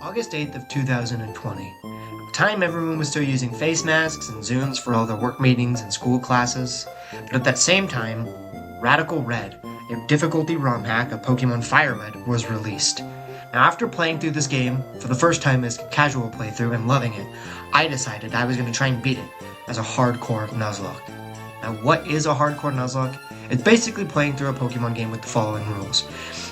August 8th of 2020. At the time, everyone was still using face masks and Zooms for all their work meetings and school classes. But at that same time, Radical Red, a difficulty ROM hack of Pokemon Fire Red, was released. Now, after playing through this game for the first time as a casual playthrough and loving it, I decided I was going to try and beat it as a Hardcore Nuzlocke. Now, what is a Hardcore Nuzlocke? It's basically playing through a Pokemon game with the following rules.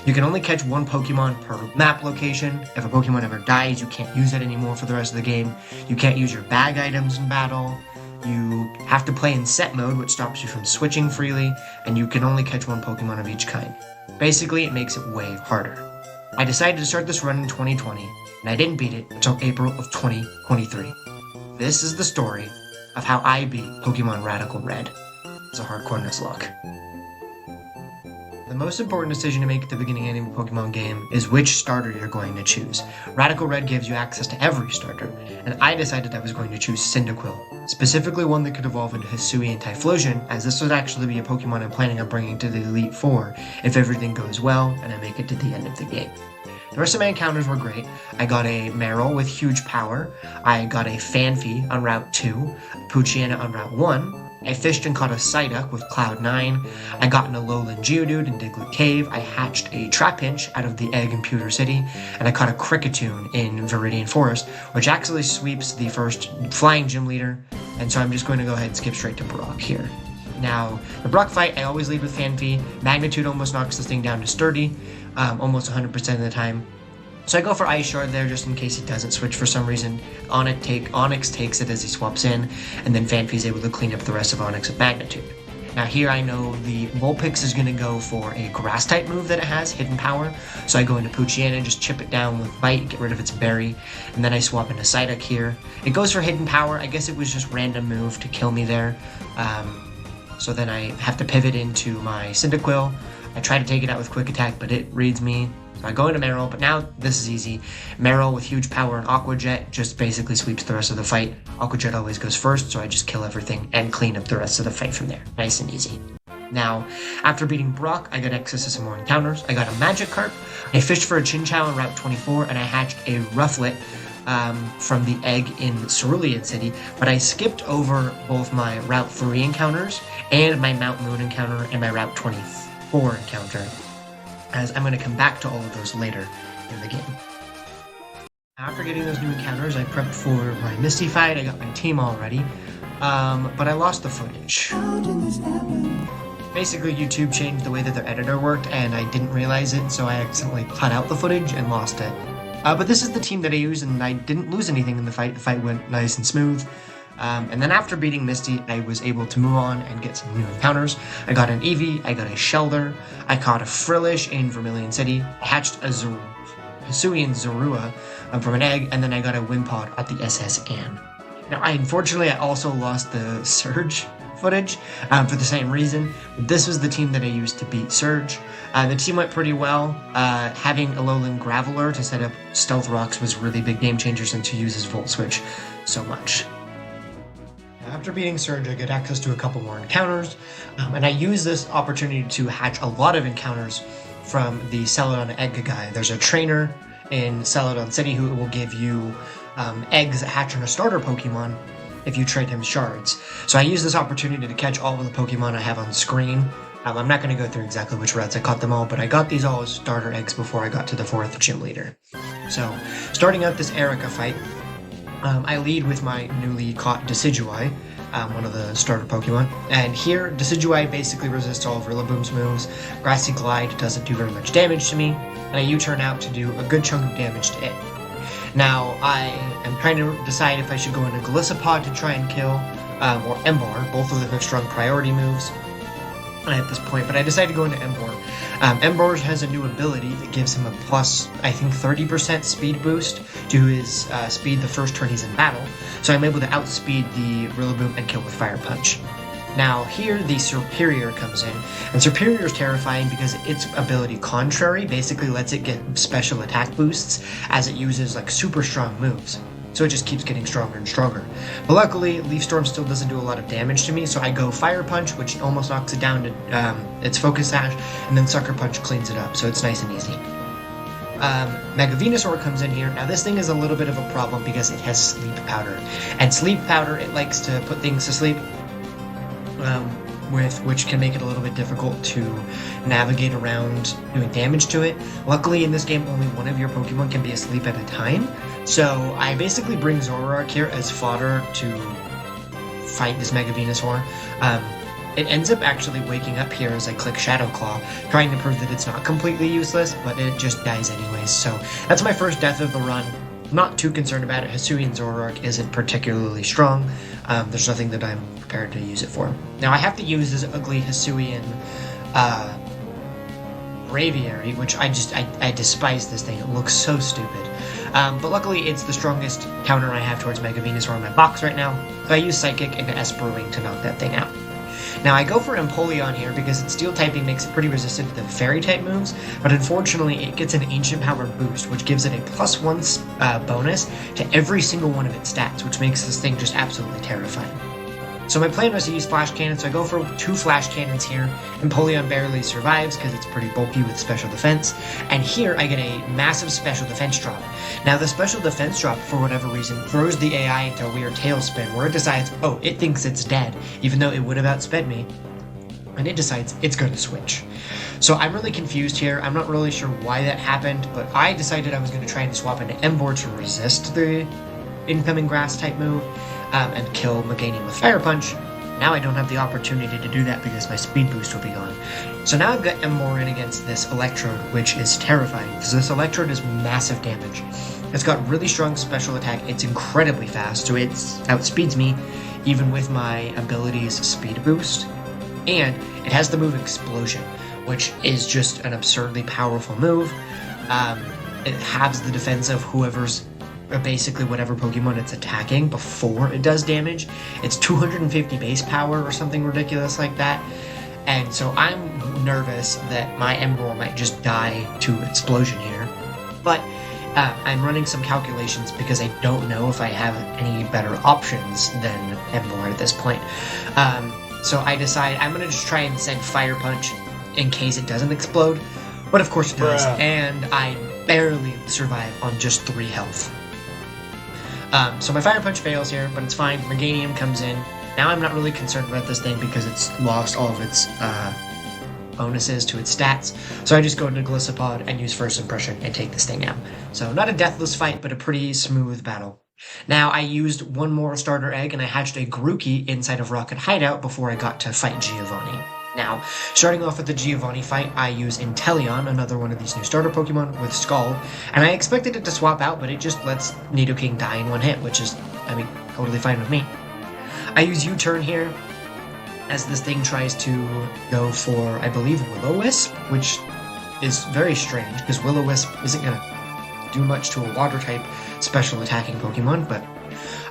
You can only catch one Pokemon per map location. If a Pokemon ever dies, you can't use it anymore for the rest of the game. You can't use your bag items in battle. You have to play in set mode, which stops you from switching freely, and you can only catch one Pokemon of each kind. Basically, it makes it way harder. I decided to start this run in 2020, and I didn't beat it until April of 2023. This is the story of how I beat Pokemon Radical Red as a Hardcore Nuzlocke. The most important decision to make at the beginning of any Pokemon game is which starter you're going to choose. Radical Red gives you access to every starter, and I decided I was going to choose Cyndaquil, specifically one that could evolve into Hisuian Typhlosion, as this would actually be a Pokemon I'm planning on bringing to the Elite Four if everything goes well and I make it to the end of the game. The rest of my encounters were great. I got a Marill with huge power, I got a Phanpy on Route 2, a Poochyena on Route 1, I fished and caught a Psyduck with Cloud 9, I got an Alolan Geodude in Diglett Cave, I hatched a Trapinch out of the egg in Pewter City, and I caught a Kricketune in Viridian Forest, which actually sweeps the first flying gym leader, and so I'm just going to go ahead and skip straight to Brock here. Now, the Brock fight, I always lead with Phanpy. Magnitude almost knocks this thing down to Sturdy, almost 100% of the time. So I go for Ice Shard there just in case he doesn't switch for some reason. Onix takes it as he swaps in, and then Phanpy's able to clean up the rest of Onix with Magnitude. Now here I know the Vulpix is going to go for a Grass-type move that it has, Hidden Power, so I go into Poochyena, just chip it down with Bite, get rid of its berry, and then I swap into Psyduck here. It goes for Hidden Power, I guess it was just random move to kill me there. So then I have to pivot into my Cyndaquil. I try to take it out with Quick Attack, but it reads me. So I go into Marill, but now this is easy. Marill with huge power and Aqua Jet just basically sweeps the rest of the fight. Aqua Jet always goes first, so I just kill everything and clean up the rest of the fight from there. Nice and easy. Now, after beating Brock, I got access to some more encounters. I got a Magikarp, I fished for a Chinchou on Route 24, and I hatched a Rufflet from the egg in Cerulean City, but I skipped over both my Route 3 encounters and my Mount Moon encounter and my Route 24 encounter, as I'm going to come back to all of those later in the game. After getting those new encounters, I prepped for my Misty fight. I got my team all ready, but I lost the footage. Basically, YouTube changed the way that their editor worked, and I didn't realize it, so I accidentally cut out the footage and lost it. But this is the team that I used, and I didn't lose anything in the fight. The fight went nice and smooth. And then after beating Misty, I was able to move on and get some new encounters. I got an Eevee, I got a Shelder, I caught a Frillish in Vermilion City, I hatched a Hisuian Zorua from an egg, and then I got a Wimpod at the SS Anne. Now, unfortunately, I also lost the Surge footage for the same reason. This was the team that I used to beat Surge. The team went pretty well. Having Alolan Graveler to set up Stealth Rocks was a really big game changer since he uses Volt Switch so much. After beating Surge, I get access to a couple more encounters, and I use this opportunity to hatch a lot of encounters from the Celadon Egg guy. There's a trainer in Celadon City who will give you eggs that hatch on a starter Pokemon if you trade him shards. So I use this opportunity to catch all of the Pokemon I have on screen. I'm not going to go through exactly which routes I caught them all, but I got these all as starter eggs before I got to the 4th gym leader. So, starting out this Erica fight, I lead with my newly caught Decidueye, one of the starter Pokemon. And here, Decidueye basically resists all of Rillaboom's moves. Grassy Glide doesn't do very much damage to me, and I U-turn out to do a good chunk of damage to it. Now, I am trying to decide if I should go into Golisopod to try and kill, or Embar. Both of them have strong priority moves at this point, but I decided to go into Embar. Embar has a new ability that gives him a plus, I think, 30% speed boost to his speed the first turn he's in battle, so I'm able to outspeed the Rillaboom and kill with Fire Punch. Now, here the Superior comes in, and Superior is terrifying because its ability Contrary basically lets it get special attack boosts as it uses like super strong moves. So it just keeps getting stronger and stronger. But luckily, Leaf Storm still doesn't do a lot of damage to me, so I go Fire Punch, which almost knocks it down to its Focus Sash, and then Sucker Punch cleans it up, so it's nice and easy. Mega Venusaur comes in here. Now this thing is a little bit of a problem because it has Sleep Powder. And Sleep Powder, it likes to put things to sleep, which can make it a little bit difficult to navigate around doing damage to it. Luckily in this game, only one of your Pokemon can be asleep at a time. So I basically bring Zoroark here as fodder to fight this Mega Venusaur. It ends up actually waking up here as I click Shadow Claw, trying to prove that it's not completely useless, but it just dies anyways. So that's my first death of the run. Not too concerned about it. Hisuian Zoroark isn't particularly strong. There's nothing that I'm prepared to use it for. Now I have to use this ugly Hisuian Braviary, which I despise this thing. It looks so stupid. But luckily it's the strongest counter I have towards Mega Venusaur in my box right now. So I use Psychic and Esper Wing to knock that thing out. Now I go for Empoleon here because its Steel typing makes it pretty resistant to the Fairy type moves, but unfortunately it gets an Ancient Power boost, which gives it a +1 bonus to every single one of its stats, which makes this thing just absolutely terrifying. So my plan was to use Flash Cannon, so I go for 2 Flash Cannons here. Empoleon barely survives because it's pretty bulky with Special Defense, and here I get a massive Special Defense drop. Now the Special Defense drop, for whatever reason, throws the AI into a weird tailspin where it decides, oh, it thinks it's dead, even though it would have outsped me, and it decides it's going to switch. So I'm really confused here. I'm not really sure why that happened, but I decided I was going to try and swap into Emboar to resist the incoming Grass type move, and kill Meganium with Fire Punch. Now I don't have the opportunity to do that because my speed boost will be gone. So now I've got Emboar in against this Electrode, which is terrifying, because this Electrode is massive damage. It's got really strong special attack, it's incredibly fast, so it outspeeds me, even with my ability's speed boost. And it has the move Explosion, which is just an absurdly powerful move. It halves the defense of whoever's basically whatever Pokemon it's attacking before it does damage. It's 250 base power or something ridiculous like that. And so I'm nervous that my Emboar might just die to Explosion here. But I'm running some calculations because I don't know if I have any better options than Emboar at this point. So I decide I'm going to just try and send Fire Punch in case it doesn't explode. But of course it does. And I barely survive on just 3 health. So my Fire Punch fails here, but it's fine. Meganium comes in. Now I'm not really concerned about this thing because it's lost all of its bonuses to its stats. So I just go into Gliscopod and use First Impression and take this thing out. So not a deathless fight, but a pretty smooth battle. Now I used one more starter egg and I hatched a Grookey inside of Rocket Hideout before I got to fight Giovanni. Now, starting off with the Giovanni fight, I use Inteleon, another one of these new starter Pokemon, with Scald, and I expected it to swap out, but it just lets Nidoking die in one hit, which is, I mean, totally fine with me. I use U-Turn here, as this thing tries to go for, I believe, Will-O-Wisp, which is very strange, because Will-O-Wisp isn't going to do much to a Water-type special attacking Pokemon, but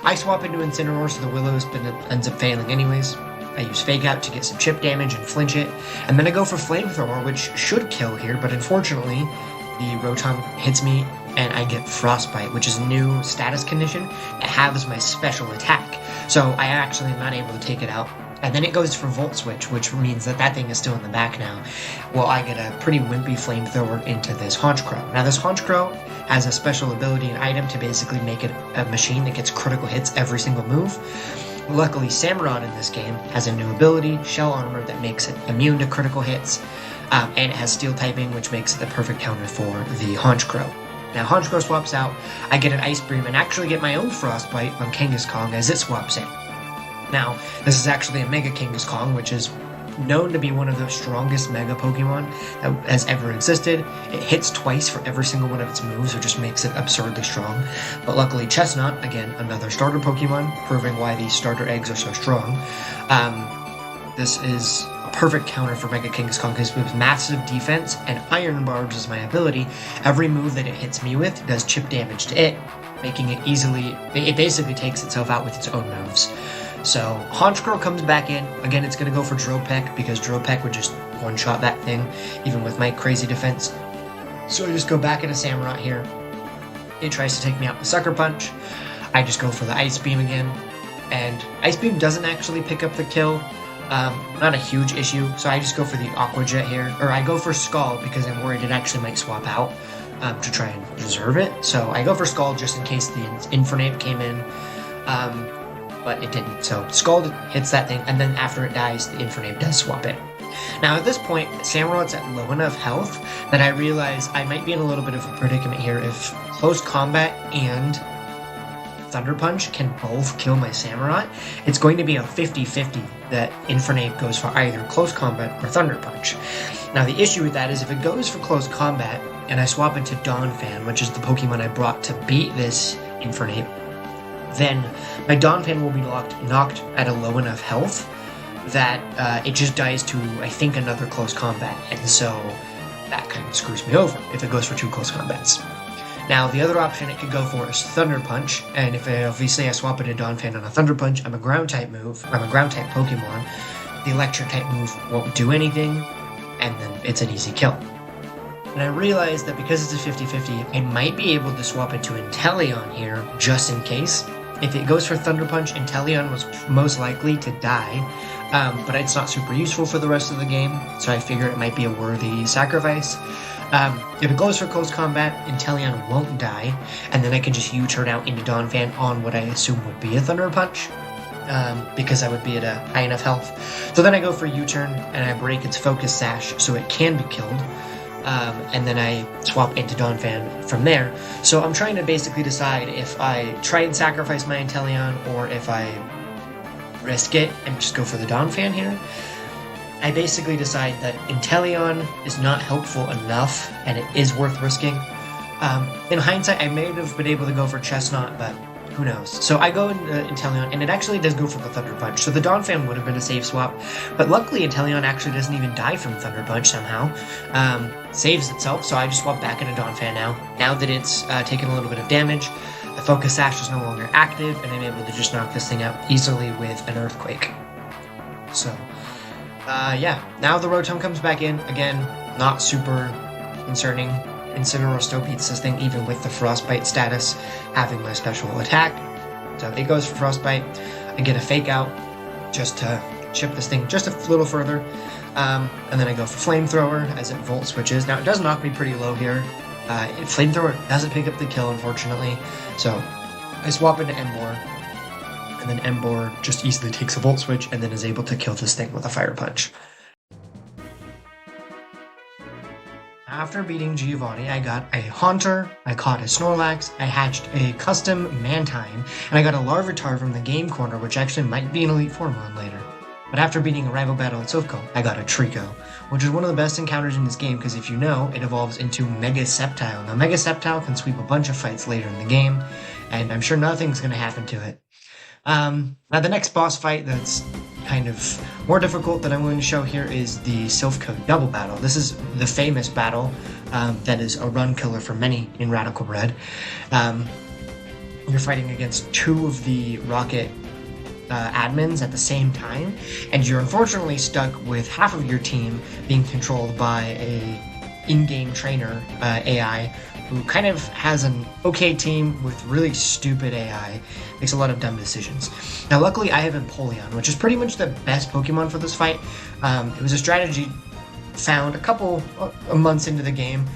I swap into Incineroar, so the Will-O-Wisp ends up failing anyways. I use Fake Out to get some chip damage and flinch it, and then I go for Flamethrower, which should kill here, but unfortunately, the Rotom hits me, and I get Frostbite, which is a new status condition that halves my special attack. So I actually am not able to take it out. And then it goes for Volt Switch, which means that thing is still in the back now. Well, I get a pretty wimpy Flamethrower into this Honchkrow. Now this Honchkrow has a special ability and item to basically make it a machine that gets critical hits every single move. Luckily, Samurott in this game has a new ability, Shell Armor, that makes it immune to critical hits, and it has Steel typing, which makes it the perfect counter for the Honchkrow. Now, Honchkrow swaps out, I get an Ice Beam, and actually get my own Frostbite on Kangaskhan as it swaps in. Now, this is actually a Mega Kangaskhan, which is known to be one of the strongest Mega Pokemon that has ever existed. It hits twice for every single one of its moves, which just makes it absurdly strong. But luckily Chestnut, again, another starter Pokemon, proving why these starter eggs are so strong. This is a perfect counter for Mega Kangaskhan because with massive defense and Iron Barbs is my ability, every move that it hits me with does chip damage to it, making it it basically takes itself out with its own moves. So, Honchkrow comes back in. Again, it's going to go for Drill Peck, because Drill Peck would just one-shot that thing, even with my crazy defense. So I just go back into Samurott here. It tries to take me out with Sucker Punch. I just go for the Ice Beam again. And Ice Beam doesn't actually pick up the kill. Not a huge issue, so I just go for the Aqua Jet here. Or I go for Scald, because I'm worried it actually might swap out. to try and preserve it. So I go for Scald just in case the Infernape came in, but it didn't. So Scald hits that thing, and then after it dies, the Infernape does swap it. Now at this point, Samurot's at low enough health that I realize I might be in a little bit of a predicament here. If close combat and Thunder Punch can both kill my Samurott, it's going to be a 50-50 that Infernape goes for either close combat or Thunder Punch. Now the issue with that is if it goes for close combat and I swap into Donphan, which is the Pokemon I brought to beat this Infernape, then my Donphan will be knocked at a low enough health that it just dies to, I think, another close combat, and so that kind of screws me over if it goes for 2 close combats. Now, the other option it could go for is Thunder Punch, and if obviously I swap it to Donphan on a Thunder Punch, I'm a Ground-type Pokemon. The Electric-type move won't do anything, and then it's an easy kill. And I realized that because it's a 50-50, I might be able to swap it to Inteleon here, just in case. If it goes for Thunder Punch, Inteleon was most likely to die, but it's not super useful for the rest of the game, so I figure it might be a worthy sacrifice. If it goes for close combat, Inteleon won't die, and then I can just U-turn out into Donphan on what I assume would be a Thunder Punch, because I would be at a high enough health. So then I go for U-turn, and I break its Focus Sash so it can be killed, and then I swap into Donphan from there. So I'm trying to basically decide if I try and sacrifice my Inteleon, or if I risk it and just go for the Donphan here. I basically decide that Inteleon is not helpful enough, and it is worth risking. In hindsight, I may have been able to go for Chestnut, but who knows. So I go into Inteleon, and it actually does go for the Thunder Punch, so the Donphan would have been a safe swap, but luckily Inteleon actually doesn't even die from Thunder Punch somehow. Saves itself, so I just swap back into Donphan now. Now that it's taken a little bit of damage, the Focus Sash is no longer active, and I'm able to just knock this thing out easily with an Earthquake. So yeah, now the Rotom comes back in, again, not super concerning. Incineroar still beats this thing even with the Frostbite status having my special attack. So it goes for Frostbite. I get a Fake Out just to chip this thing just a little further. And then I go for Flamethrower as it Volt switches. Now it does knock me pretty low here. Flamethrower doesn't pick up the kill, unfortunately. So I swap into Emboar. And then Emboar just easily takes a Volt Switch and then is able to kill this thing with a Fire Punch. After beating Giovanni, I got a Haunter, I caught a Snorlax, I hatched a custom Mantine, and I got a Larvitar from the Game Corner, which actually might be an Elite Four mon later. But after beating a rival battle at Silph Co, I got a Trico, which is one of the best encounters in this game because if you know, it evolves into Mega Sceptile. Now Mega Sceptile can sweep a bunch of fights later in the game, and I'm sure nothing's going to happen to it. Now the next boss fight that's kind of more difficult that I'm going to show here is the Silph Co double battle. This is the famous battle that is a run killer for many in Radical Red. You're fighting against 2 of the Rocket admins at the same time, and you're unfortunately stuck with half of your team being controlled by a in-game trainer AI who kind of has an okay team with really stupid AI, makes a lot of dumb decisions. Now luckily I have Empoleon, which is pretty much the best Pokemon for this fight. It was a strategy found a couple of months into the game.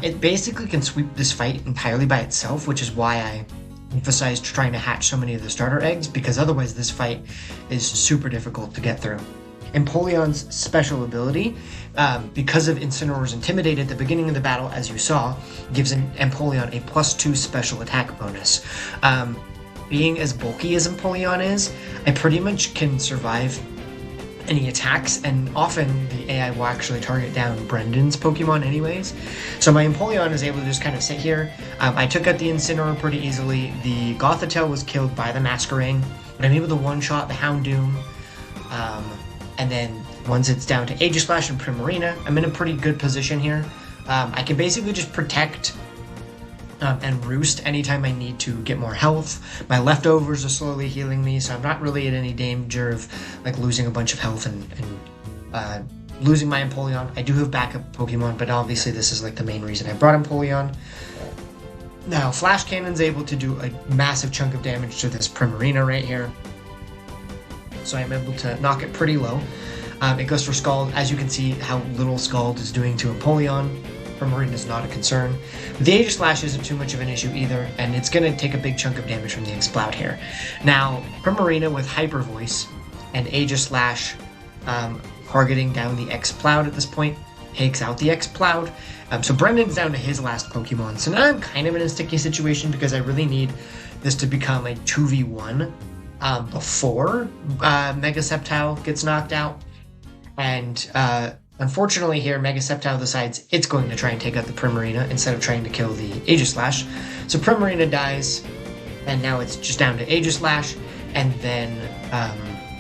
It basically can sweep this fight entirely by itself, which is why I emphasized trying to hatch so many of the starter eggs, because otherwise this fight is super difficult to get through. Empoleon's special ability, because of Incineroar's Intimidate at the beginning of the battle, as you saw, gives Empoleon a +2 special attack bonus. Being as bulky as Empoleon is, I pretty much can survive any attacks, and often the AI will actually target down Brendan's Pokemon anyways. So my Empoleon is able to just kind of sit here. I took out the Incineroar pretty easily. The Gothitelle was killed by the Masquerain, but I'm able to one-shot the Houndoom. And then once it's down to Aegislash and Primarina, I'm in a pretty good position here. I can basically just protect and roost anytime I need to get more health. My leftovers are slowly healing me, so I'm not really in any danger of like losing a bunch of health and losing my Empoleon. I do have backup Pokemon, but obviously this is like the main reason I brought Empoleon. Now, Flash Cannon's able to do a massive chunk of damage to this Primarina right here. So I'm able to knock it pretty low. It goes for Scald. As you can see how little Scald is doing to Empoleon. Primarina is not a concern. The Aegislash isn't too much of an issue either, and it's going to take a big chunk of damage from the Exploud here. Now, Primarina with Hyper Voice and Aegislash targeting down the Exploud at this point takes out the Exploud. So Brendan's down to his last Pokemon. So now I'm kind of in a sticky situation because I really need this to become a 2v1 before Mega Sceptile gets knocked out. And unfortunately here, Mega Sceptile decides it's going to try and take out the Primarina instead of trying to kill the Aegislash. So Primarina dies, and now it's just down to Aegislash, and then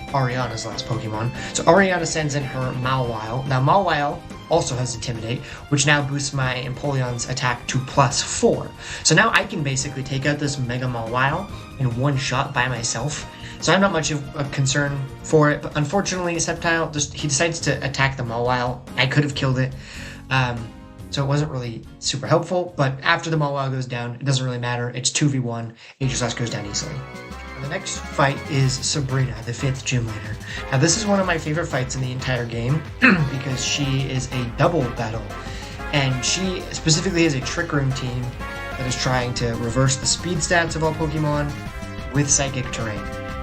Ariana's last Pokemon. So Ariana sends in her Mawile. Now Mawile also has Intimidate, which now boosts my Empoleon's attack to +4. So now I can basically take out this Mega Mawile in one shot by myself. So I'm not much of a concern for it, but unfortunately Sceptile, he decides to attack the Mawile. I could have killed it, so it wasn't really super helpful, but after the Mawile goes down, it doesn't really matter. It's 2v1, Aegislash goes down easily. The next fight is Sabrina, the 5th gym leader. Now this is one of my favorite fights in the entire game because she is a double battle, and she specifically has a Trick Room team that is trying to reverse the speed stats of all Pokemon with Psychic Terrain.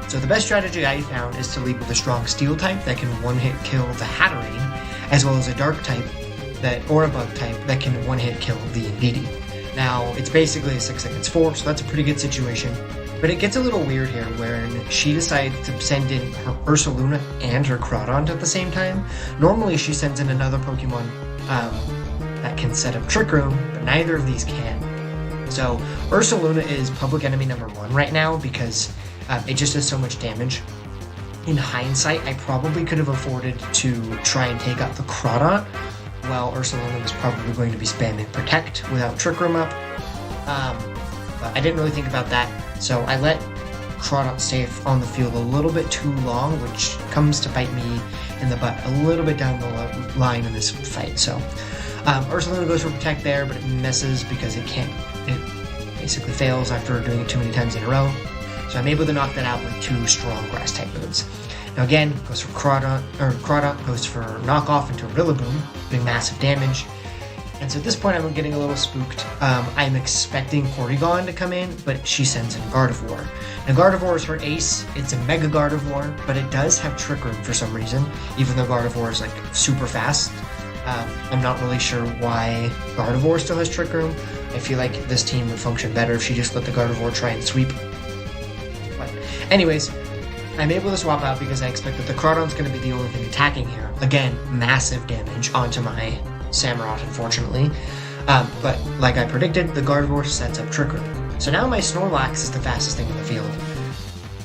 So the best strategy I found is to lead with a strong Steel type that can one-hit kill the Hatterene, as well as a Dark type or a Bug type that can one-hit kill the Indeedee. Now it's basically a 6 against 4, so that's a pretty good situation. But it gets a little weird here, wherein she decides to send in her Ursaluna and her Crawdont at the same time. Normally she sends in another Pokemon that can set up Trick Room, but neither of these can. So Ursaluna is public enemy number 1 right now because it just does so much damage. In hindsight, I probably could have afforded to try and take out the Crawdont, while Ursaluna was probably going to be spamming Protect without Trick Room up. But I didn't really think about that. So I let Crawdont stay on the field a little bit too long, which comes to bite me in the butt a little bit down the line in this fight. So Ursaluna goes for Protect there, but it misses because it basically fails after doing it too many times in a row. So I'm able to knock that out with 2 strong Grass type moves. Now again, goes for Crawdont goes for Knockoff into a Rillaboom, doing massive damage. And so at this point, I'm getting a little spooked. I'm expecting Porygon to come in, but she sends in Gardevoir. Now, Gardevoir is her ace. It's a Mega Gardevoir, but it does have Trick Room for some reason, even though Gardevoir is, like, super fast. I'm not really sure why Gardevoir still has Trick Room. I feel like this team would function better if she just let the Gardevoir try and sweep. But anyways, I'm able to swap out because I expect that the Crawdont's going to be the only thing attacking here. Again, massive damage onto my Samurott, unfortunately. But like I predicted, the Gardevoir sets up Trick Room. So now my Snorlax is the fastest thing in the field.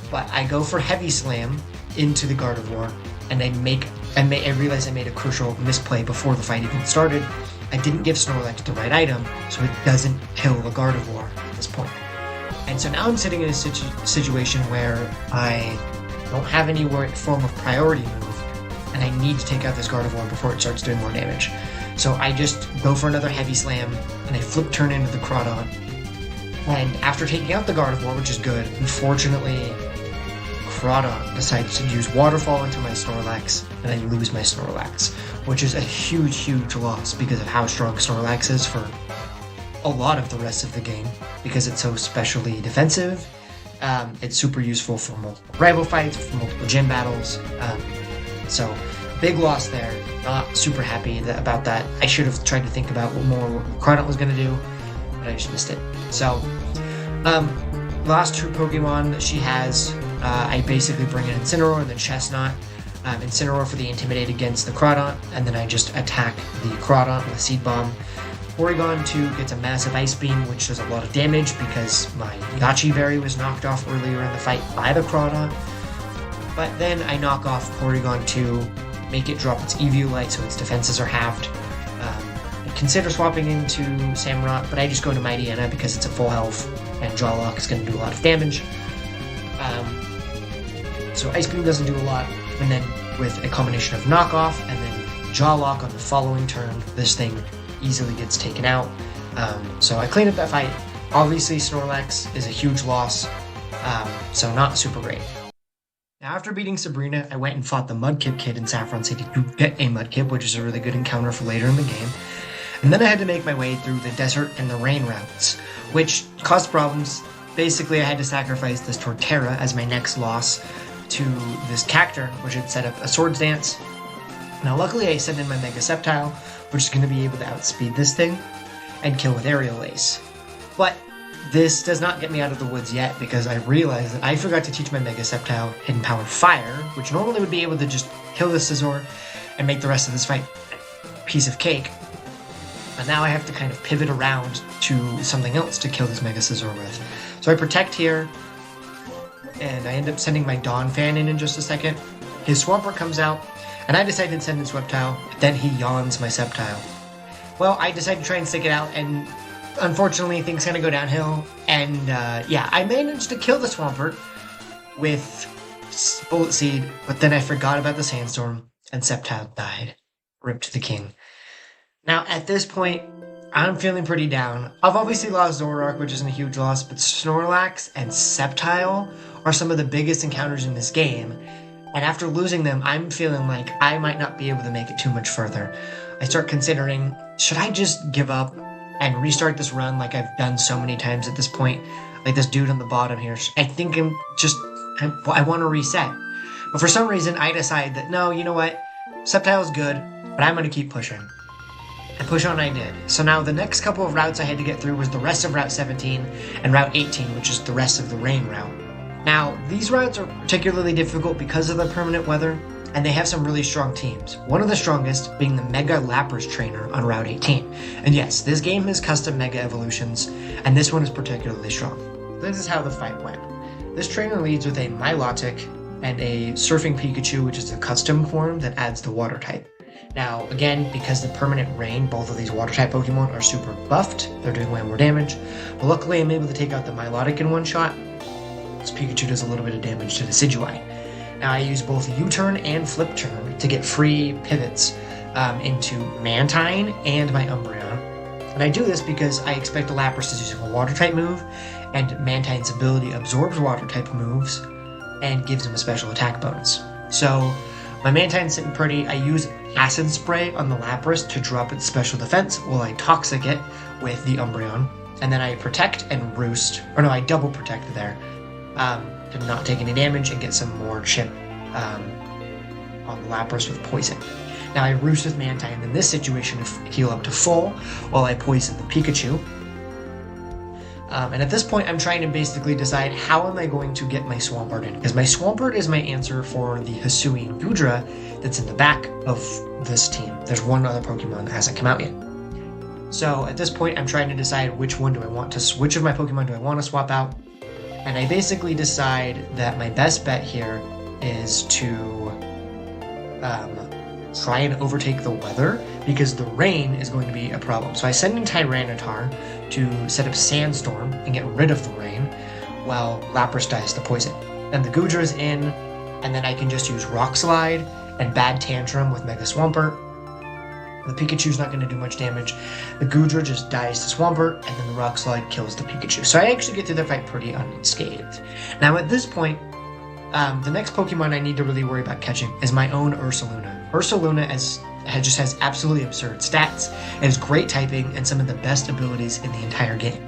But I go for Heavy Slam into the Gardevoir, and I realize I made a crucial misplay before the fight even started. I didn't give Snorlax the right item, so it doesn't kill the Gardevoir at this point. And so now I'm sitting in a situation where I don't have any form of priority move, and I need to take out this Gardevoir before it starts doing more damage. So I just go for another Heavy Slam, and I flip turn into the Crawdont. And after taking out the Gardevoir, which is good, unfortunately, Crawdont decides to use Waterfall into my Snorlax, and I lose my Snorlax, which is a huge, huge loss because of how strong Snorlax is for a lot of the rest of the game, because it's so specially defensive. It's super useful for multiple rival fights, for multiple gym battles. So big loss there. Not super happy about that. I should have tried to think about what more Crawdont was going to do, but I just missed it. So, last 2 Pokemon that she has, I basically bring in Incineroar and then Chestnut. Incineroar for the Intimidate against the Crawdont, and then I just attack the Crawdont with a Seed Bomb. Porygon 2 gets a massive Ice Beam, which does a lot of damage because my Yachi Berry was knocked off earlier in the fight by the Crawdont. But then I knock off Porygon 2, make it drop its Eviolite so its defenses are halved. I consider swapping into Samurott, but I just go to Mightyena because it's at full health, and Jawlock is going to do a lot of damage. So Ice Beam doesn't do a lot, and then with a combination of Knockoff and then Jawlock on the following turn, this thing easily gets taken out. So I clean up that fight. Obviously, Snorlax is a huge loss, so not super great. Now, after beating Sabrina, I went and fought the Mudkip Kid in Saffron City to get a Mudkip, which is a really good encounter for later in the game. And then I had to make my way through the desert and the rain routes, which caused problems. Basically, I had to sacrifice this Torterra as my next loss to this Cacturne, which had set up a Swords Dance. Now, luckily, I sent in my Mega Sceptile, which is going to be able to outspeed this thing and kill with Aerial Ace. But this does not get me out of the woods yet, because I realized that I forgot to teach my Mega Sceptile Hidden Power Fire, which normally would be able to just kill the Scizor and make the rest of this fight a piece of cake. But now I have to kind of pivot around to something else to kill this Mega Scizor with. So I Protect here, and I end up sending my Dawn Fan in just a second. His Swampert comes out, and I decided to send in Sceptile, but then he yawns my Sceptile. Well, I decided to try and stick it out, and unfortunately things kind of go downhill, and yeah, I managed to kill the Swampert with Bullet Seed, but then I forgot about the Sandstorm, and Sceptile died. Rip to the king. Now, at this point, I'm feeling pretty down. I've obviously lost Zoroark, which isn't a huge loss, but Snorlax and Sceptile are some of the biggest encounters in this game, and after losing them, I'm feeling like I might not be able to make it too much further. I start considering, should I just give up and restart this run like I've done so many times at this point? Like this dude on the bottom here. I think I want to reset. But for some reason, I decide that, no, you know what? Sceptile's good, but I'm going to keep pushing. And push on I did. So now the next couple of routes I had to get through was the rest of Route 17 and Route 18, which is the rest of the rain route. Now, these routes are particularly difficult because of the permanent weather, and they have some really strong teams. One of the strongest being the Mega Lapras trainer on Route 18. And yes, this game has custom Mega Evolutions, and this one is particularly strong. This is how the fight went. This trainer leads with a Milotic and a Surfing Pikachu, which is a custom form that adds the Water type. Now, again, because the permanent rain, both of these Water-type Pokemon are super buffed, they're doing way more damage. But luckily, I'm able to take out the Milotic in one shot. This Pikachu does a little bit of damage to the Decidueye. Now, I use both U-turn and Flip Turn to get free pivots into Mantine and my Umbreon. And I do this because I expect the Lapras is using a Water-type move, and Mantine's ability absorbs Water-type moves and gives him a special attack bonus. So, my Mantine's sitting pretty. I use Acid Spray on the Lapras to drop its special defense while I Toxic it with the Umbreon. And then I Protect and Roost. Or no, I double Protect there. To not take any damage and get some more chip on the Lapras with Poison. Now I Roost with Mantine in this situation to heal up to full while I Poison the Pikachu. And at this point, I'm trying to basically decide how am I going to get my Swampert in, because my Swampert is my answer for the Hisuian Goodra that's in the back of this team. There's one other Pokemon that hasn't come out yet. So at this point, I'm trying to decide which of my Pokemon do I want to swap out, and I basically decide that my best bet here is to try and overtake the weather, because the rain is going to be a problem. So I send in Tyranitar to set up Sandstorm and get rid of the rain, while Lapras dies to poison. Then the Goodra is in, and then I can just use Rock Slide and Bad Tantrum with Mega Swampert. The Pikachu's not going to do much damage. The Goodra just dies to Swampert, and then the Rock Slide kills the Pikachu. So I actually get through the fight pretty unscathed. Now at this point, the next Pokemon I need to really worry about catching is my own Ursaluna. Ursaluna just has absolutely absurd stats, it has great typing, and some of the best abilities in the entire game.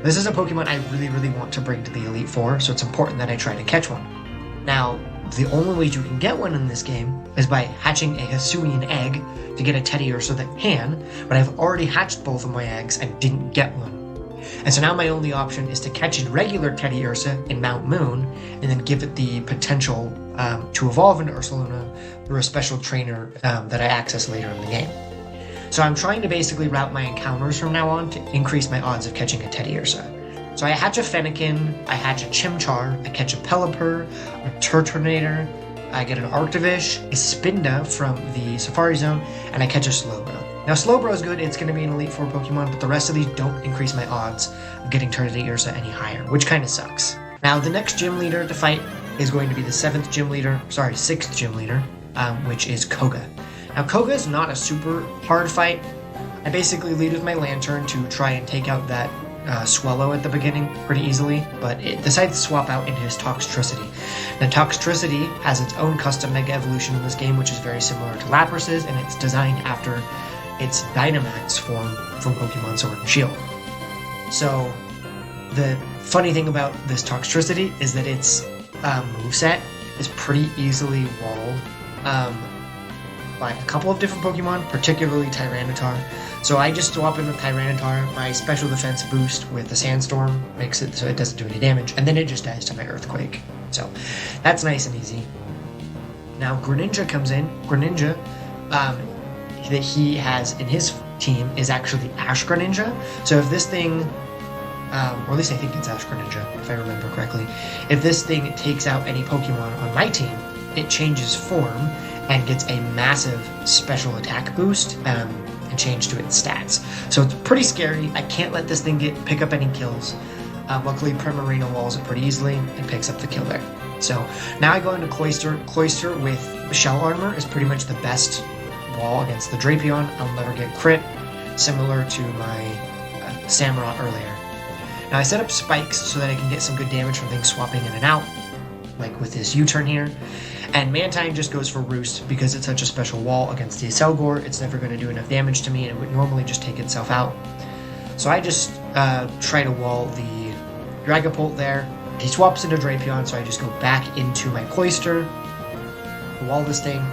This is a Pokemon I really, really want to bring to the Elite Four, so it's important that I try to catch one. Now, the only way you can get one in this game is by hatching a Hisuian egg to get a Teddiursa that can, but I've already hatched both of my eggs and didn't get one. And so now my only option is to catch a regular Teddiursa in Mount Moon, and then give it the potential to evolve into Ursaluna through a special trainer that I access later in the game. So I'm trying to basically route my encounters from now on to increase my odds of catching a Teddiursa. So I hatch a Fennekin, I hatch a Chimchar, I catch a Pelipper, a Turtonator, I get an Arctovish, a Spinda from the Safari Zone, and I catch a Slowbro. Now Slowbro is good, it's going to be an Elite Four Pokemon, but the rest of these don't increase my odds of getting Teddiursa any higher, which kind of sucks. Now the next gym leader to fight is going to be the 6th gym leader, which is Koga. Now Koga is not a super hard fight. I basically lead with my Lantern to try and take out that Swellow at the beginning pretty easily, but it decides to swap out into his Toxtricity. Now Toxtricity has its own custom Mega Evolution in this game, which is very similar to Lapras's, and it's designed after its Dynamax form from Pokemon Sword and Shield. So the funny thing about this Toxtricity is that its moveset is pretty easily walled by a couple of different Pokemon, particularly Tyranitar. So I just swap in with Tyranitar, my special defense boost with the Sandstorm makes it so it doesn't do any damage, and then it just dies to my Earthquake. So that's nice and easy. Now Greninja comes in. Greninja, that he has in his team is actually Ash Greninja. So if this thing, or at least I think it's Ash Greninja, if I remember correctly, if this thing takes out any Pokemon on my team, it changes form and gets a massive special attack boost and change to its stats. So it's pretty scary. I can't let this thing pick up any kills. Luckily, Primarina walls it pretty easily and picks up the kill there. So now I go into Cloyster. Cloyster with Shell Armor is pretty much the best wall against the Drapion. I'll never get crit, similar to my Samurott earlier. Now I set up spikes so that I can get some good damage from things swapping in and out, like with this U-turn here. And Mantine just goes for Roost because it's such a special wall against the Acelgor. It's never going to do enough damage to me, and it would normally just take itself out. So I just try to wall the Dragapult there. He swaps into Drapion, so I just go back into my Cloyster, wall this thing.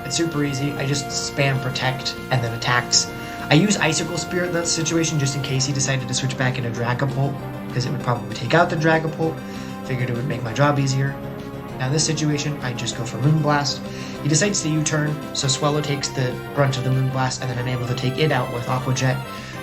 It's super easy. I just spam Protect and then attacks. I use Icicle Spear in that situation just in case he decided to switch back into Dragapult, because it would probably take out the Dragapult. Figured it would make my job easier. Now in this situation, I just go for Moonblast. He decides to U-turn, so Swellow takes the brunt of the Moonblast, and then I'm able to take it out with Aqua Jet.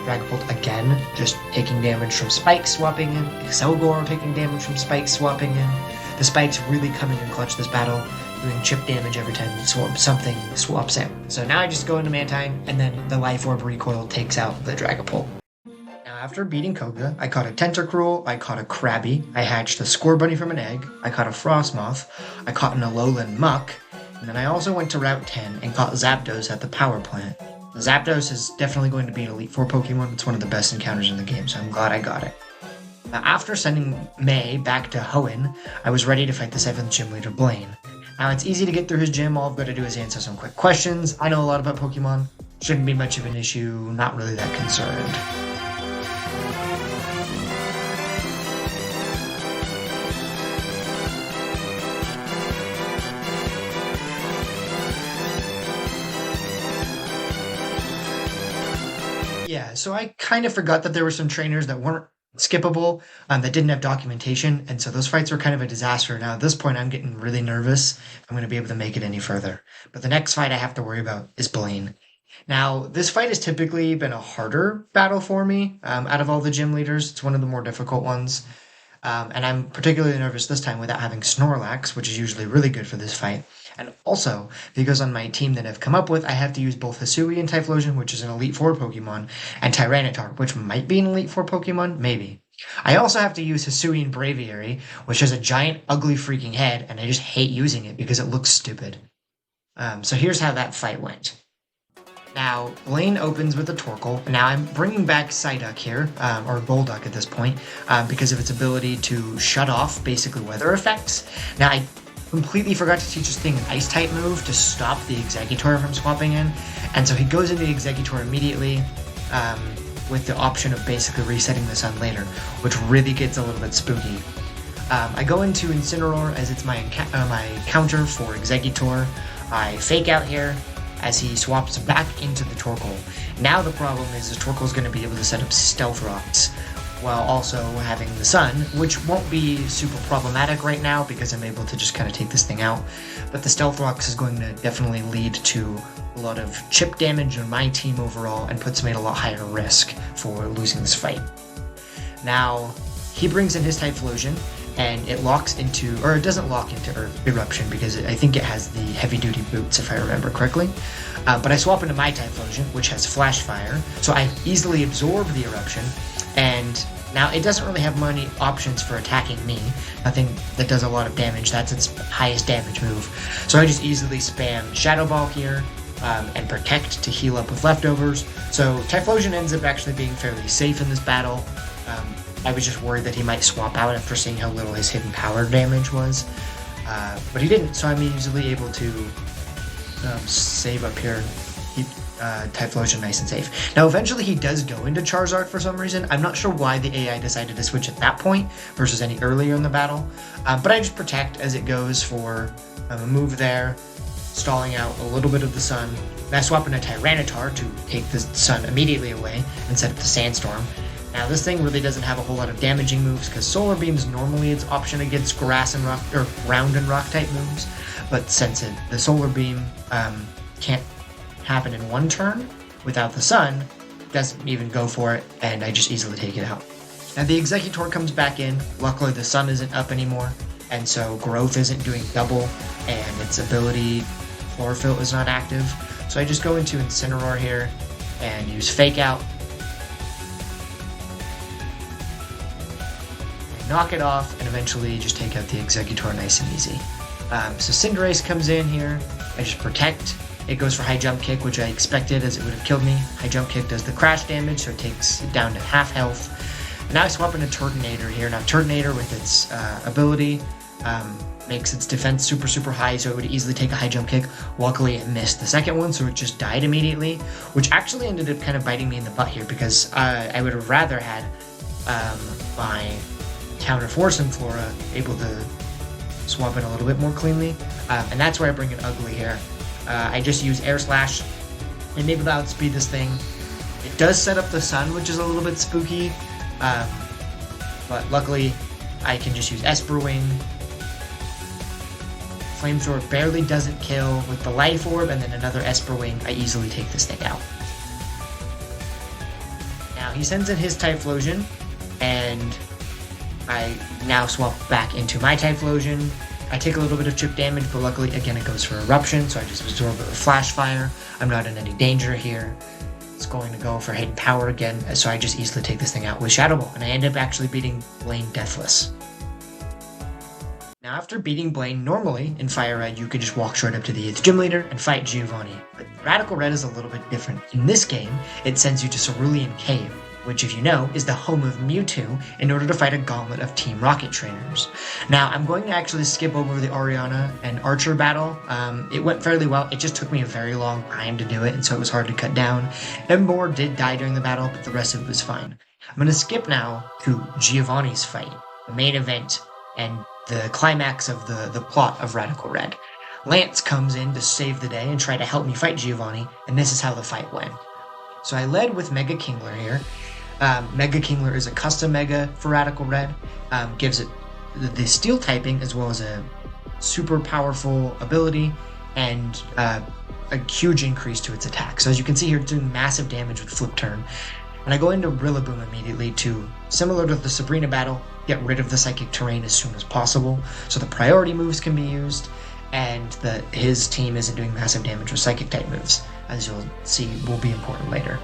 Dragapult again, just taking damage from Spikes swapping in. Acelgor taking damage from Spikes swapping in. The Spikes really come in and clutch this battle, doing chip damage every time something swaps in. So now I just go into Mantine, and then the Life Orb Recoil takes out the Dragapult. Now after beating Koga, I caught a Tentacruel, I caught a Krabby, I hatched a Scorbunny from an egg, I caught a Frostmoth, I caught an Alolan Muck, and then I also went to Route 10 and caught Zapdos at the power plant. Zapdos is definitely going to be an Elite Four Pokemon. It's one of the best encounters in the game, so I'm glad I got it. Now, after sending May back to Hoenn, I was ready to fight the 7th Gym Leader, Blaine. Now, it's easy to get through his gym. All I've got to do is answer some quick questions. I know a lot about Pokemon. Shouldn't be much of an issue. Not really that concerned. Yeah, so I kind of forgot that there were some trainers that weren't skippable, that didn't have documentation, and so those fights were kind of a disaster. Now at this point I'm getting really nervous if I'm going to be able to make it any further. But the next fight I have to worry about is Blaine. Now this fight has typically been a harder battle for me out of all the gym leaders. It's one of the more difficult ones. And I'm particularly nervous this time without having Snorlax, which is usually really good for this fight. And also, because on my team that I've come up with, I have to use both Hisui and Typhlosion, which is an Elite Four Pokemon, and Tyranitar, which might be an Elite Four Pokemon, maybe. I also have to use Hisui and Braviary, which has a giant, ugly freaking head, and I just hate using it because it looks stupid. So here's how that fight went. Now, Blaine opens with a Torkoal. Now I'm bringing back Psyduck here, or Golduck at this point, because of its ability to shut off, basically, weather effects. Now, I completely forgot to teach this thing an Ice-type move to stop the Exeggutor from swapping in, and so he goes into the Exeggutor immediately, with the option of basically resetting the sun later, which really gets a little bit spooky. I go into Incineroar as it's my counter for Exeggutor. I Fake Out here, as he swaps back into the Torkoal. Now the problem is the Torkoal is going to be able to set up Stealth Rocks while also having the Sun, which won't be super problematic right now because I'm able to just kind of take this thing out. But the Stealth Rocks is going to definitely lead to a lot of chip damage on my team overall and puts me at a lot higher risk for losing this fight. Now, he brings in his Typhlosion, and it locks into, or it doesn't lock into Earth Eruption because I think it has the heavy-duty boots, if I remember correctly. But I swap into my Typhlosion, which has Flash Fire, so I easily absorb the Eruption, and now it doesn't really have many options for attacking me. Nothing that does a lot of damage. That's its highest damage move. So I just easily spam Shadow Ball here, and Protect to heal up with leftovers. So Typhlosion ends up actually being fairly safe in this battle. I was just worried that he might swap out after seeing how little his hidden power damage was. But he didn't, so I'm easily able to save up here. Typhlosion nice and safe. Now, eventually he does go into Charizard for some reason. I'm not sure why the AI decided to switch at that point versus any earlier in the battle. But I just protect as it goes for a move there, stalling out a little bit of the Sun. And I swap in a Tyranitar to take the Sun immediately away and set up the Sandstorm. Now, this thing really doesn't have a whole lot of damaging moves because Solar Beam's normally its option against grass and rock, or ground and rock type moves. But since the Solar Beam can't happen in one turn without the Sun, doesn't even go for it, and I just easily take it out. Now, the Executor comes back in. Luckily, the Sun isn't up anymore, and so Growth isn't doing double, and its ability Chlorophyll is not active. So I just go into Incineroar here and use Fake Out. Knock it off, and eventually just take out the Executor nice and easy. So Cinderace comes in here. I just protect. It goes for High Jump Kick, which I expected as it would have killed me. High Jump Kick does the crash damage, so it takes it down to half health. And now I swap in a Turtonator here. Now Turtonator with its ability makes its defense super, super high, so it would easily take a High Jump Kick. Luckily, it missed the second one, so it just died immediately, which actually ended up kind of biting me in the butt here because I would have rather had my Counter Force and Flora able to swap in a little bit more cleanly, and that's where I bring in Ugly here. I just use Air Slash and able to outspeed this thing. It does set up the Sun, which is a little bit spooky, but luckily I can just use Esper Wing. Flamethrower barely doesn't kill. With the Life Orb and then another Esper Wing, I easily take this thing out. Now he sends in his Typhlosion, and I now swap back into my Typhlosion. I take a little bit of chip damage, but luckily, again, it goes for Eruption, so I just absorb it with Flash Fire. I'm not in any danger here. It's going to go for Hidden Power again, so I just easily take this thing out with Shadow Ball, and I end up actually beating Blaine deathless. Now, after beating Blaine, normally in Fire Red, you could just walk straight up to the 8th Gym Leader and fight Giovanni, but Radical Red is a little bit different. In this game, it sends you to Cerulean Cave, which, if you know, is the home of Mewtwo, in order to fight a gauntlet of Team Rocket trainers. Now, I'm going to actually skip over the Oriana and Archer battle. It went fairly well. It just took me a very long time to do it, and so it was hard to cut down. Emboar did die during the battle, but the rest of it was fine. I'm going to skip now to Giovanni's fight, the main event, and the climax of the plot of Radical Red. Lance comes in to save the day and try to help me fight Giovanni, and this is how the fight went. So I led with Mega Kingler here. Mega Kingler is a custom Mega for Radical Red, gives it the Steel typing as well as a super powerful ability and a huge increase to its attack. So as you can see here, it's doing massive damage with Flip Turn. And I go into Rillaboom immediately to, similar to the Sabrina battle, get rid of the Psychic Terrain as soon as possible, so the priority moves can be used, and his team isn't doing massive damage with Psychic type moves, as you'll see will be important later.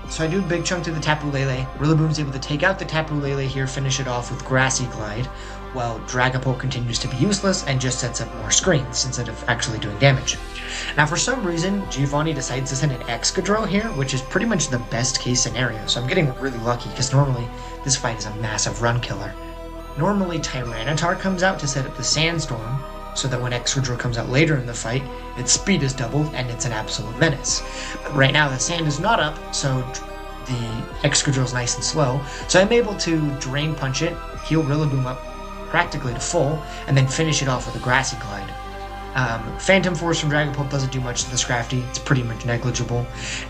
So I do a big chunk to the Tapu Lele. Rillaboom's able to take out the Tapu Lele here, finish it off with Grassy Glide, while Dragapult continues to be useless and just sets up more screens instead of actually doing damage. Now, for some reason, Giovanni decides to send an Excadrill here, which is pretty much the best case scenario, so I'm getting really lucky, because normally this fight is a massive run killer. Normally, Tyranitar comes out to set up the Sandstorm, so that when Excadrill comes out later in the fight, its speed is doubled and it's an absolute menace. But right now the sand is not up, so the Excadrill is nice and slow, so I'm able to Drain Punch it, heal Rillaboom up practically to full, and then finish it off with a Grassy Glide. Phantom Force from Dragapult doesn't do much to the Scrafty, it's pretty much negligible.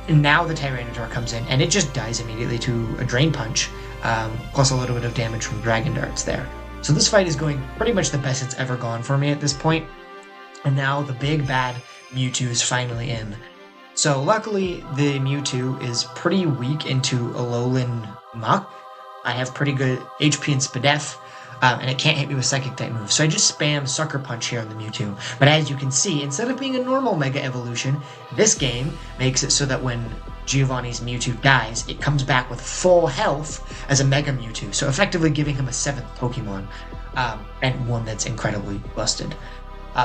And now the Tyranitar comes in, and it just dies immediately to a Drain Punch, plus a little bit of damage from Dragon Darts there. So this fight is going pretty much the best it's ever gone for me at this point. And now the big bad Mewtwo is finally in. So luckily the Mewtwo is pretty weak into Alolan Muck. I have pretty good HP and Spadef, and it can't hit me with Psychic type moves. So I just spam Sucker Punch here on the Mewtwo. But as you can see, instead of being a normal Mega Evolution, this game makes it so that when Giovanni's Mewtwo dies, it comes back with full health as a Mega Mewtwo, so effectively giving him a 7th Pokemon, and one that's incredibly busted.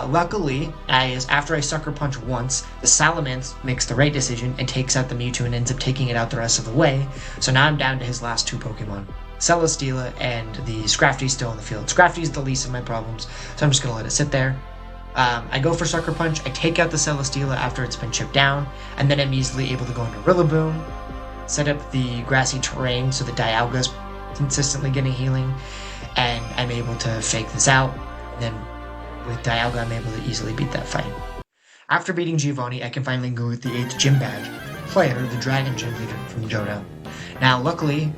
Luckily, after I Sucker Punch once, the Salamence makes the right decision and takes out the Mewtwo and ends up taking it out the rest of the way, so now I'm down to his last 2 Pokemon. Celesteela and the Scrafty still in the field. Scrafty's the least of my problems, so I'm just going to let it sit there. I go for Sucker Punch, I take out the Celesteela after it's been chipped down, and then I'm easily able to go into Rillaboom, set up the grassy terrain so the Dialga's consistently getting healing, and I'm able to fake this out, and then with Dialga I'm able to easily beat that fight. After beating Giovanni, I can finally go with the 8th Gym Badge, Claire, the Dragon Gym Leader from Johto. Now luckily,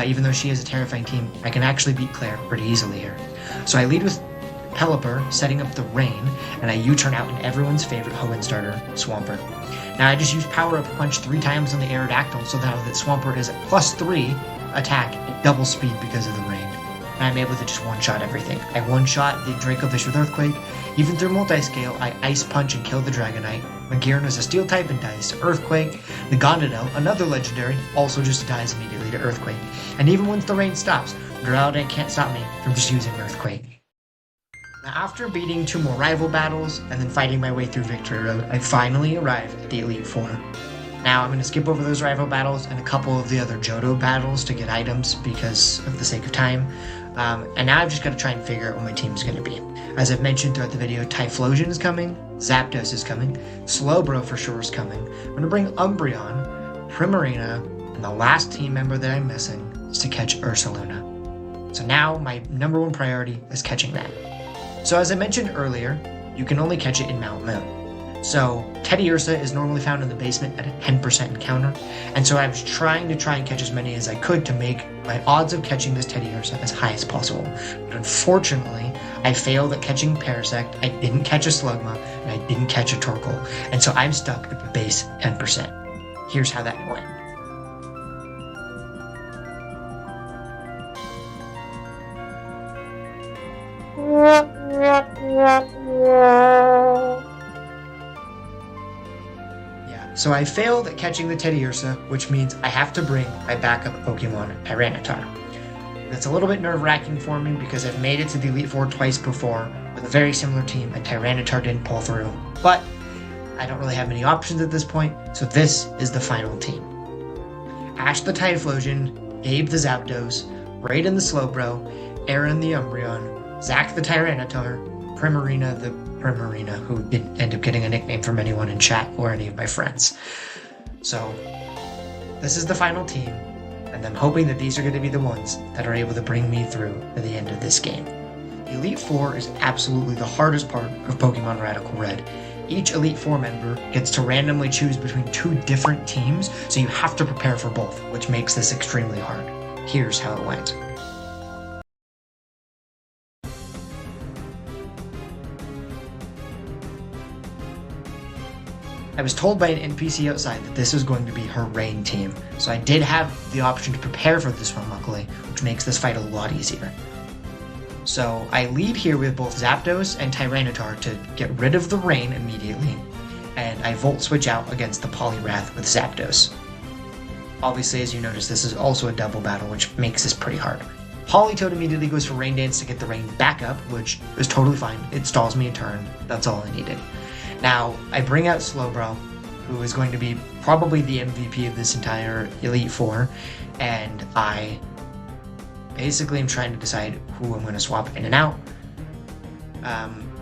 even though she is a terrifying team, I can actually beat Claire pretty easily here. So I lead with Pelipper, setting up the rain, and I U-turn out in everyone's favorite Hoenn starter, Swampert. Now I just use Power Up Punch 3 times on the Aerodactyl, so now that Swampert is at +3 attack at double speed because of the rain. And I'm able to just one-shot everything. I one-shot the Dracovish with Earthquake. Even through Multiscale, I Ice Punch and kill the Dragonite. Magearna is a Steel type and dies to Earthquake. The Gondadel, another legendary, also just dies immediately to Earthquake. And even once the rain stops, Groudon can't stop me from just using Earthquake. Now after beating 2 more rival battles, and then fighting my way through Victory Road, I finally arrive at the Elite Four. Now I'm going to skip over those rival battles and a couple of the other Johto battles to get items because of the sake of time. And now I've just got to try and figure out what my team is going to be. As I've mentioned throughout the video, Typhlosion is coming, Zapdos is coming, Slowbro for sure is coming. I'm going to bring Umbreon, Primarina, and the last team member that I'm missing is to catch Ursaluna. So now my number 1 priority is catching that. So as I mentioned earlier, you can only catch it in Mount Moon. So Teddiursa is normally found in the basement at a 10% encounter, and so I was trying to catch as many as I could to make my odds of catching this Teddiursa as high as possible. But unfortunately, I failed at catching Parasect, I didn't catch a Slugma, and I didn't catch a Torkoal, and so I'm stuck at the base 10%. Here's how that went. So I failed at catching the Teddiursa, which means I have to bring my backup Pokemon, Tyranitar. That's a little bit nerve-wracking for me because I've made it to the Elite Four twice before with a very similar team and Tyranitar didn't pull through. But I don't really have many options at this point, so this is the final team. Ash the Typhlosion, Gabe the Zapdos, Raiden the Slowbro, Aaron the Umbreon, Zach the Tyranitar, Primarina the Primarina, who didn't end up getting a nickname from anyone in chat or any of my friends. So this is the final team, and I'm hoping that these are going to be the ones that are able to bring me through to the end of this game. The Elite Four is absolutely the hardest part of Pokemon Radical Red. Each Elite Four member gets to randomly choose between 2 different teams, so you have to prepare for both, which makes this extremely hard. Here's how it went. I was told by an NPC outside that this was going to be her rain team, so I did have the option to prepare for this one luckily, which makes this fight a lot easier. So I lead here with both Zapdos and Tyranitar to get rid of the rain immediately, and I Volt Switch out against the Poliwrath with Zapdos. Obviously, as you notice, this is also a double battle, which makes this pretty hard. Politoed immediately goes for Rain Dance to get the rain back up, which is totally fine. It stalls me a turn. That's all I needed. Now, I bring out Slowbro, who is going to be probably the MVP of this entire Elite Four, and I basically am trying to decide who I'm going to swap in and out,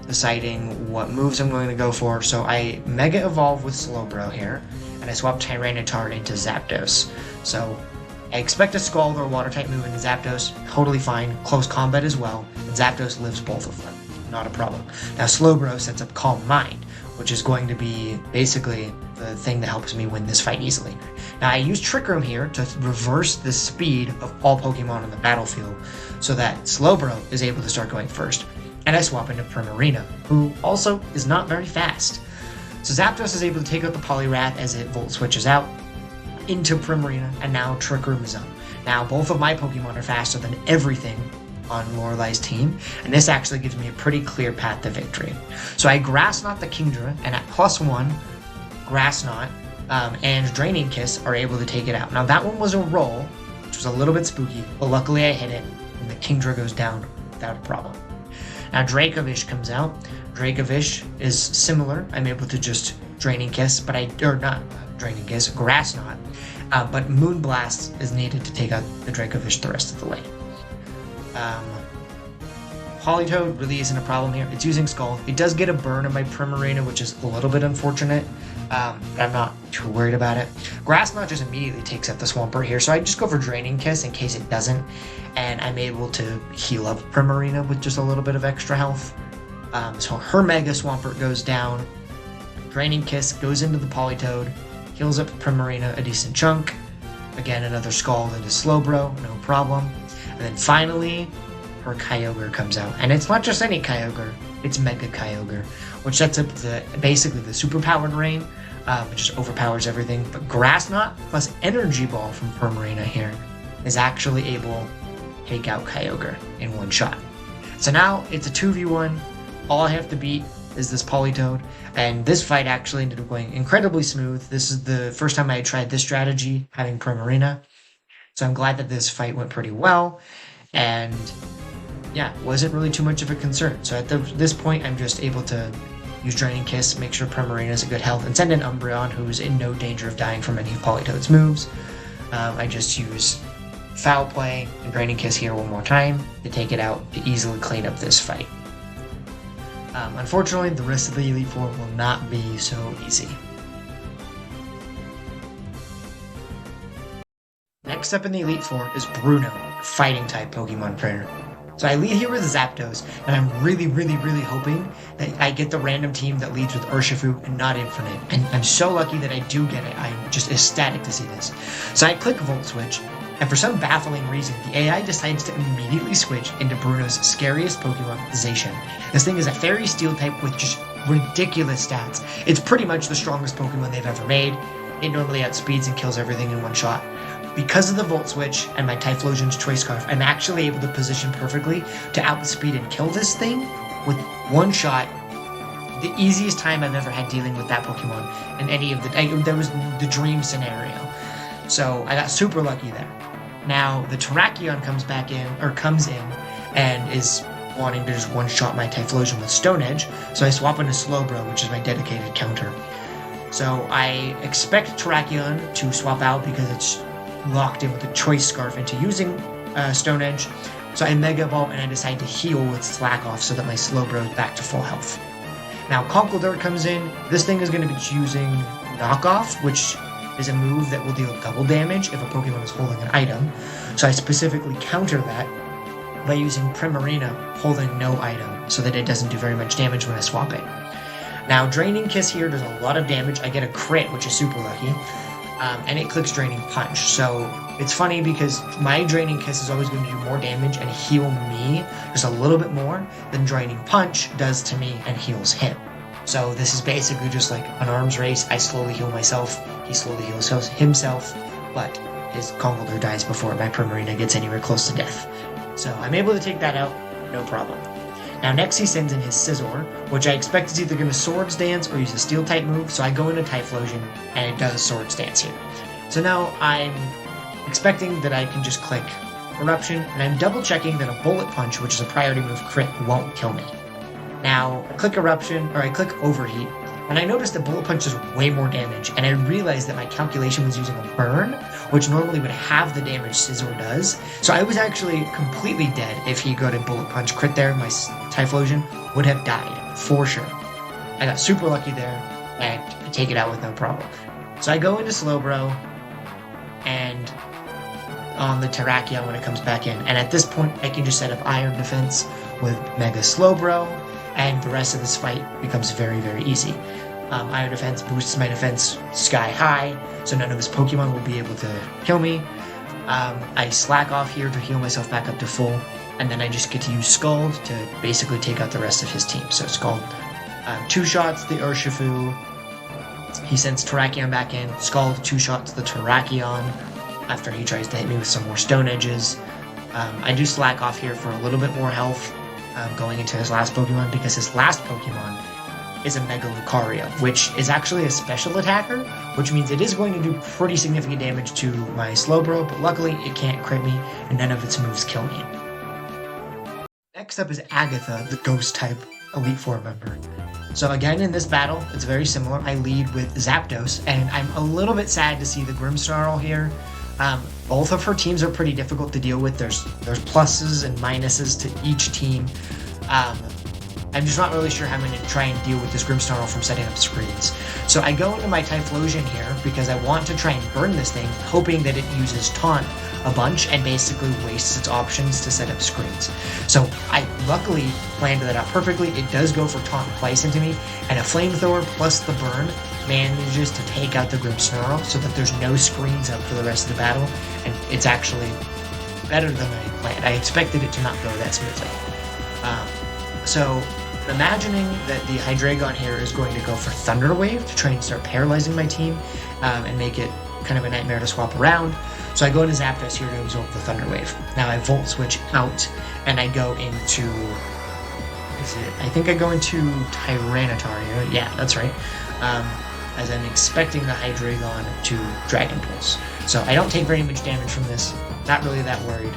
deciding what moves I'm going to go for. So I Mega Evolve with Slowbro here, and I swap Tyranitar into Zapdos. So I expect a Scald or Water-type move into Zapdos, totally fine, close combat as well, and Zapdos lives both of them, not a problem. Now Slowbro sets up Calm Mind, which is going to be basically the thing that helps me win this fight easily. Now I use Trick Room here to reverse the speed of all Pokemon on the battlefield, so that Slowbro is able to start going first, and I swap into Primarina, who also is not very fast. So Zapdos is able to take out the Poliwrath as it Volt Switches out into Primarina, and now Trick Room is up. Now both of my Pokemon are faster than everything on Lorelai's team, and this actually gives me a pretty clear path to victory. So I Grass Knot the Kingdra, and at +1, Grass Knot and Draining Kiss are able to take it out. Now that one was a roll, which was a little bit spooky, but luckily I hit it, and the Kingdra goes down without a problem. Now Dracovish comes out. Dracovish is similar. I'm able to just Draining Kiss, but Draining Kiss, Grass Knot, but Moonblast is needed to take out the Dracovish the rest of the way. Politoed really isn't a problem here. It's using Scald. It does get a burn on my Primarina, which is a little bit unfortunate. But I'm not too worried about it. Grass Knot just immediately takes out the Swampert here, so I just go for Draining Kiss in case it doesn't, and I'm able to heal up Primarina with just a little bit of extra health. So her Mega Swampert goes down. Draining Kiss goes into the Politoed, heals up Primarina a decent chunk. Again, another Scald into Slowbro, no problem. And then finally, her Kyogre comes out. And it's not just any Kyogre, it's Mega Kyogre, which sets up basically the superpowered rain, which just overpowers everything. But Grass Knot plus Energy Ball from Primarina here is actually able to take out Kyogre in one shot. So now it's a 2v1. All I have to beat is this Politoed, and this fight actually ended up going incredibly smooth. This is the first time I had tried this strategy, having Primarina, so I'm glad that this fight went pretty well, and yeah, wasn't really too much of a concern. So at this point, I'm just able to use Draining Kiss, make sure Primarina is a good health, and send in Umbreon, who's in no danger of dying from any of Politoed's moves. I just use Foul Play and Draining Kiss here one more time to take it out to easily clean up this fight. Unfortunately, the rest of the Elite Four will not be so easy. Next up in the Elite Four is Bruno, Fighting type Pokemon trainer. So I lead here with Zapdos, and I'm really hoping that I get the random team that leads with Urshifu and not Infinite. And I'm so lucky that I do get it. I'm just ecstatic to see this. So I click Volt Switch, and for some baffling reason, the AI decides to immediately switch into Bruno's scariest Pokemon, Zacian. This thing is a Fairy Steel type with just ridiculous stats. It's pretty much the strongest Pokemon they've ever made. It normally outspeeds and kills everything in one shot. Because of the Volt Switch and my Typhlosion's Choice Scarf, I'm actually able to position perfectly to outspeed and kill this thing with one shot. The easiest time I've ever had dealing with that Pokemon in any of that was the dream scenario. So I got super lucky there. Now the Terrakion comes in and is wanting to just one-shot my Typhlosion with Stone Edge, so I swap into Slowbro, which is my dedicated counter. So I expect Terrakion to swap out because it's locked in with a Choice Scarf into using Stone Edge. So I Mega Ball and I decide to heal with Slack Off so that my Slowbro is back to full health. Now Conkeldurr comes in. This thing is going to be using Knock Off, which is a move that will deal double damage if a Pokemon is holding an item. So I specifically counter that by using Primarina holding no item so that it doesn't do very much damage when I swap it. Now Draining Kiss here does a lot of damage. I get a crit, which is super lucky, and it clicks Draining Punch. So it's funny because my Draining Kiss is always going to do more damage and heal me just a little bit more than Draining Punch does to me and heals him. So this is basically just like an arms race. I slowly heal myself, he slowly heals himself, but his Conkeldurr dies before my Primarina gets anywhere close to death. So I'm able to take that out, no problem. Now next he sends in his Scizor, which I expect is either going to Swords Dance or use a Steel type move, so I go into Typhlosion, and it does Swords Dance here. So now I'm expecting that I can just click Eruption, and I'm double checking that a Bullet Punch, which is a priority move crit, won't kill me. Now, I click Overheat, and I noticed that Bullet Punch does way more damage, and I realized that my calculation was using a Burn, which normally would have the damage Scizor does. So I was actually completely dead if he got a Bullet Punch crit there. My Typhlosion would have died, for sure. I got super lucky there, and I take it out with no problem. So I go into Slowbro, and on the Terrakion when it comes back in, and at this point I can just set up Iron Defense with Mega Slowbro, and the rest of this fight becomes very easy. Iron Defense boosts my defense sky high, so none of his Pokemon will be able to kill me. I Slack Off here to heal myself back up to full, and then I just get to use Scald to basically take out the rest of his team. So Scald, 2 shots the Urshifu, he sends Terrakion back in, Scald 2 shots the Terrakion after he tries to hit me with some more Stone Edges. I do Slack Off here for a little bit more health, going into his last Pokemon, because his last Pokemon is a Mega Lucario, which is actually a special attacker, which means it is going to do pretty significant damage to my Slowbro, but luckily it can't crit me, and none of its moves kill me. Next up is Agatha, the Ghost-type Elite Four member. So again, in this battle, it's very similar. I lead with Zapdos, and I'm a little bit sad to see the Grimmsnarl here. Both of her teams are pretty difficult to deal with. There's pluses and minuses to each team. I'm just not really sure how I'm going to try and deal with this Grimmsnarl from setting up screens. So I go into my Typhlosion here because I want to try and burn this thing, hoping that it uses Taunt a bunch and basically wastes its options to set up screens. So I luckily planned that out perfectly. It does go for Taunt twice into me, and a Flamethrower plus the burn manages to take out the Grimmsnarl so that there's no screens up for the rest of the battle, and it's actually better than I planned. I expected it to not go that smoothly. So imagining that the Hydreigon here is going to go for Thunder Wave to try and start paralyzing my team and make it kind of a nightmare to swap around. So I go into Zapdos here to absorb the Thunder Wave. Now I Volt Switch out and I go into... I think I go into Tyranitar here. Yeah, that's right. As I'm expecting the Hydreigon to Dragon Pulse. So I don't take very much damage from this. Not really that worried.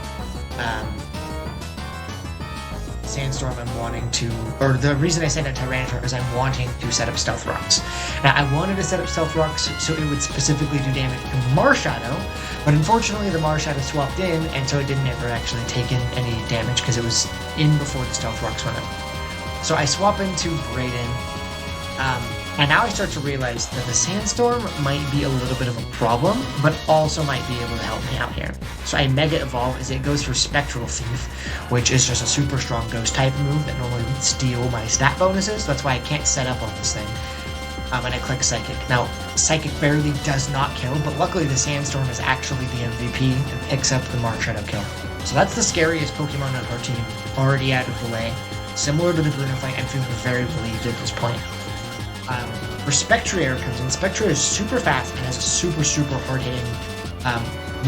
Sandstorm I'm wanting to, or the reason I sent a Tyranitar is I'm wanting to set up Stealth Rocks. Now I wanted to set up Stealth Rocks so it would specifically do damage to Marshadow, but unfortunately the Marshadow swapped in, and so it didn't ever actually take in any damage because it was in before the Stealth Rocks went out. So I swap into Brayden, and now I start to realize that the Sandstorm might be a little bit of a problem, but also might be able to help me out here. So I Mega Evolve as it goes for Spectral Thief, which is just a super strong Ghost type move that normally would steal my stat bonuses. That's why I can't set up on this thing. And I click Psychic. Now, Psychic barely does not kill, but luckily the Sandstorm is actually the MVP and picks up the Marshadow kill. So that's the scariest Pokemon on our team already out of the way. Similar to the Bruno fight, I'm feeling very relieved at this point. Where Spectrier comes in, Spectrier is super fast and has a super hard-hitting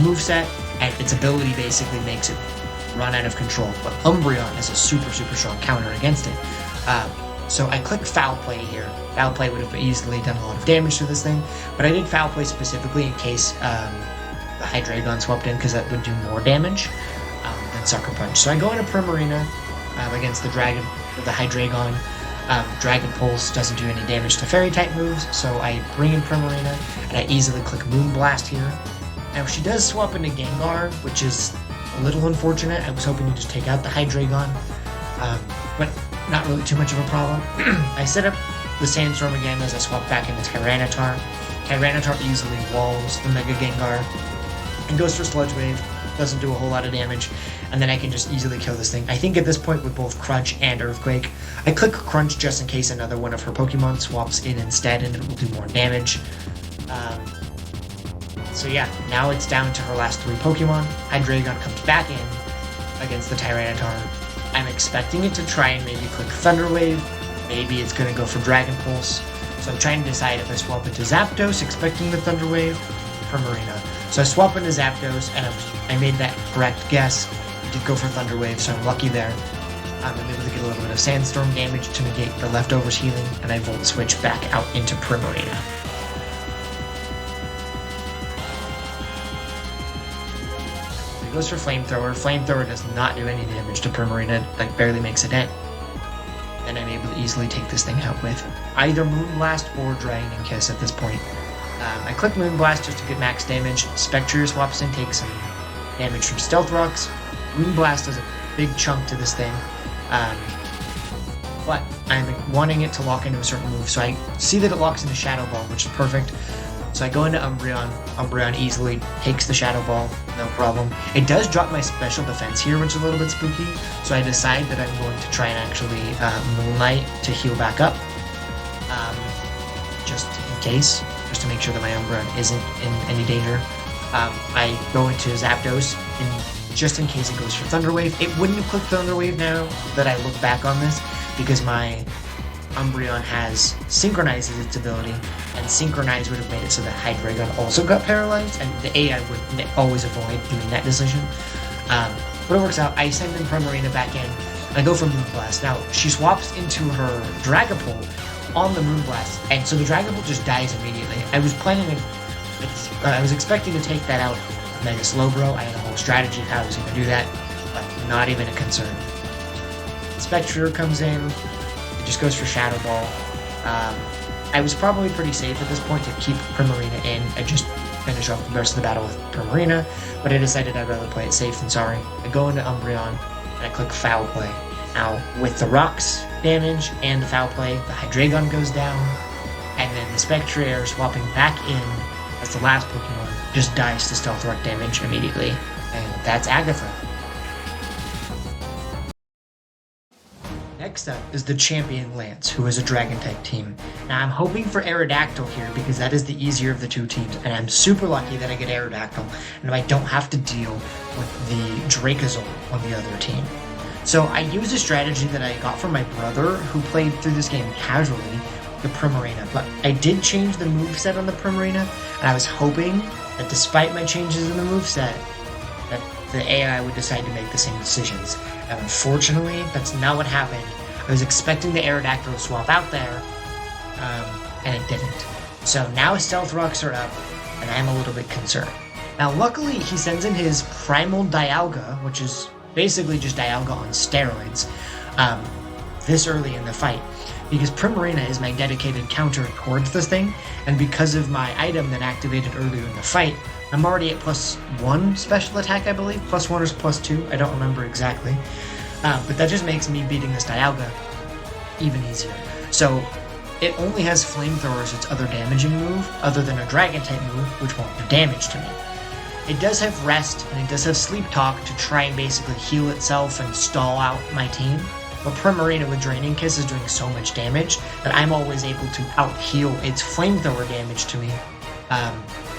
moveset, and its ability basically makes it run out of control. But Umbreon has a super strong counter against it. So I click Foul Play here. Foul Play would have easily done a lot of damage to this thing, but I did Foul Play specifically in case the Hydreigon swapped in, because that would do more damage than Sucker Punch. So I go into Primarina against the Hydreigon. Dragon Pulse doesn't do any damage to Fairy-type moves, so I bring in Primarina, and I easily click Moonblast here. Now, she does swap into Gengar, which is a little unfortunate. I was hoping to just take out the Hydreigon, but not really too much of a problem. I set up the Sandstorm again as I swap back into Tyranitar. Tyranitar easily walls the Mega Gengar and goes for Sludge Wave. Doesn't do a whole lot of damage, and then I can just easily kill this thing. I think at this point with both Crunch and Earthquake, I click Crunch just in case another one of her Pokemon swaps in instead, and it will do more damage. So yeah, now it's down to her last 3 Pokemon. Hydreigon comes back in against the Tyranitar. I'm expecting it to try and maybe click Thunder Wave. Maybe it's going to go for Dragon Pulse. So I'm trying to decide if I swap into Zapdos, expecting the Thunder Wave, or Marina. So I swap into Zapdos, and I made that correct guess. It did go for Thunder Wave, so I'm lucky there. I'm able to get a little bit of Sandstorm damage to negate the leftovers healing, and I Volt Switch back out into Primarina. It goes for Flamethrower. Flamethrower does not do any damage to Primarina, like barely makes a dent. And I'm able to easily take this thing out with either Moonblast or Dragon Kiss at this point. I click Moonblast just to get max damage. Spectrier swaps in, takes some damage from Stealth Rocks. Moonblast does a big chunk to this thing. But I'm wanting it to lock into a certain move, so I see that it locks into Shadow Ball, which is perfect. So I go into Umbreon. Umbreon easily takes the Shadow Ball, no problem. It does drop my special defense here, which is a little bit spooky. So I decide that I'm going to try and actually Moonlight to heal back up. Just in case, just to make sure that my Umbreon isn't in any danger. I go into Zapdos, and just in case it goes for Thunder Wave. It wouldn't have clicked Thunder Wave now that I look back on this, because my Umbreon has Synchronize as its ability, and Synchronize would have made it so that Hydreigon also got paralyzed, and the AI would always avoid doing that decision. But it works out. I send in Primarina back in, and I go for Moonblast. Now, she swaps into her Dragapult on the Moonblast, and so the Dragapult just dies immediately. I was I was expecting to take that out with Mega Slowbro. I had a whole strategy of how I was going to do that, but not even a concern. Spectrier comes in. It just goes for Shadow Ball. I was probably pretty safe at this point to keep Primarina in and just finish off the rest of the battle with Primarina, but I decided I'd rather play it safe than sorry. I go into Umbreon, and I click Foul Play. Now, with the rocks damage and the foul play, the Hydreigon goes down, and then the Spectrier swapping back in as the last Pokemon just dies to Stealth Rock damage immediately, and that's Agatha. Next up is the champion Lance, who is a Dragon-type team. Now I'm hoping for Aerodactyl here because that is the easier of the two teams, and I'm super lucky that I get Aerodactyl, and I don't have to deal with the Dracozolt on the other team. So I used a strategy that I got from my brother, who played through this game casually, the Primarina, but I did change the moveset on the Primarina, and I was hoping that despite my changes in the moveset, that the AI would decide to make the same decisions. And unfortunately, that's not what happened. I was expecting the Aerodactyl to swap out there, and it didn't. So now Stealth Rocks are up, and I'm a little bit concerned. Now luckily, he sends in his Primal Dialga, which is basically just Dialga on steroids, this early in the fight, because Primarina is my dedicated counter towards this thing, and because of my item that activated earlier in the fight, I'm already at +1 special attack, I believe. +1 or +2, I don't remember exactly. But that just makes me beating this Dialga even easier. So it only has Flamethrower as its other damaging move, other than a Dragon-type move, which won't do damage to me. It does have Rest, and it does have Sleep Talk to try and basically heal itself and stall out my team. But Primarina with Draining Kiss is doing so much damage that I'm always able to out-heal its Flamethrower damage to me,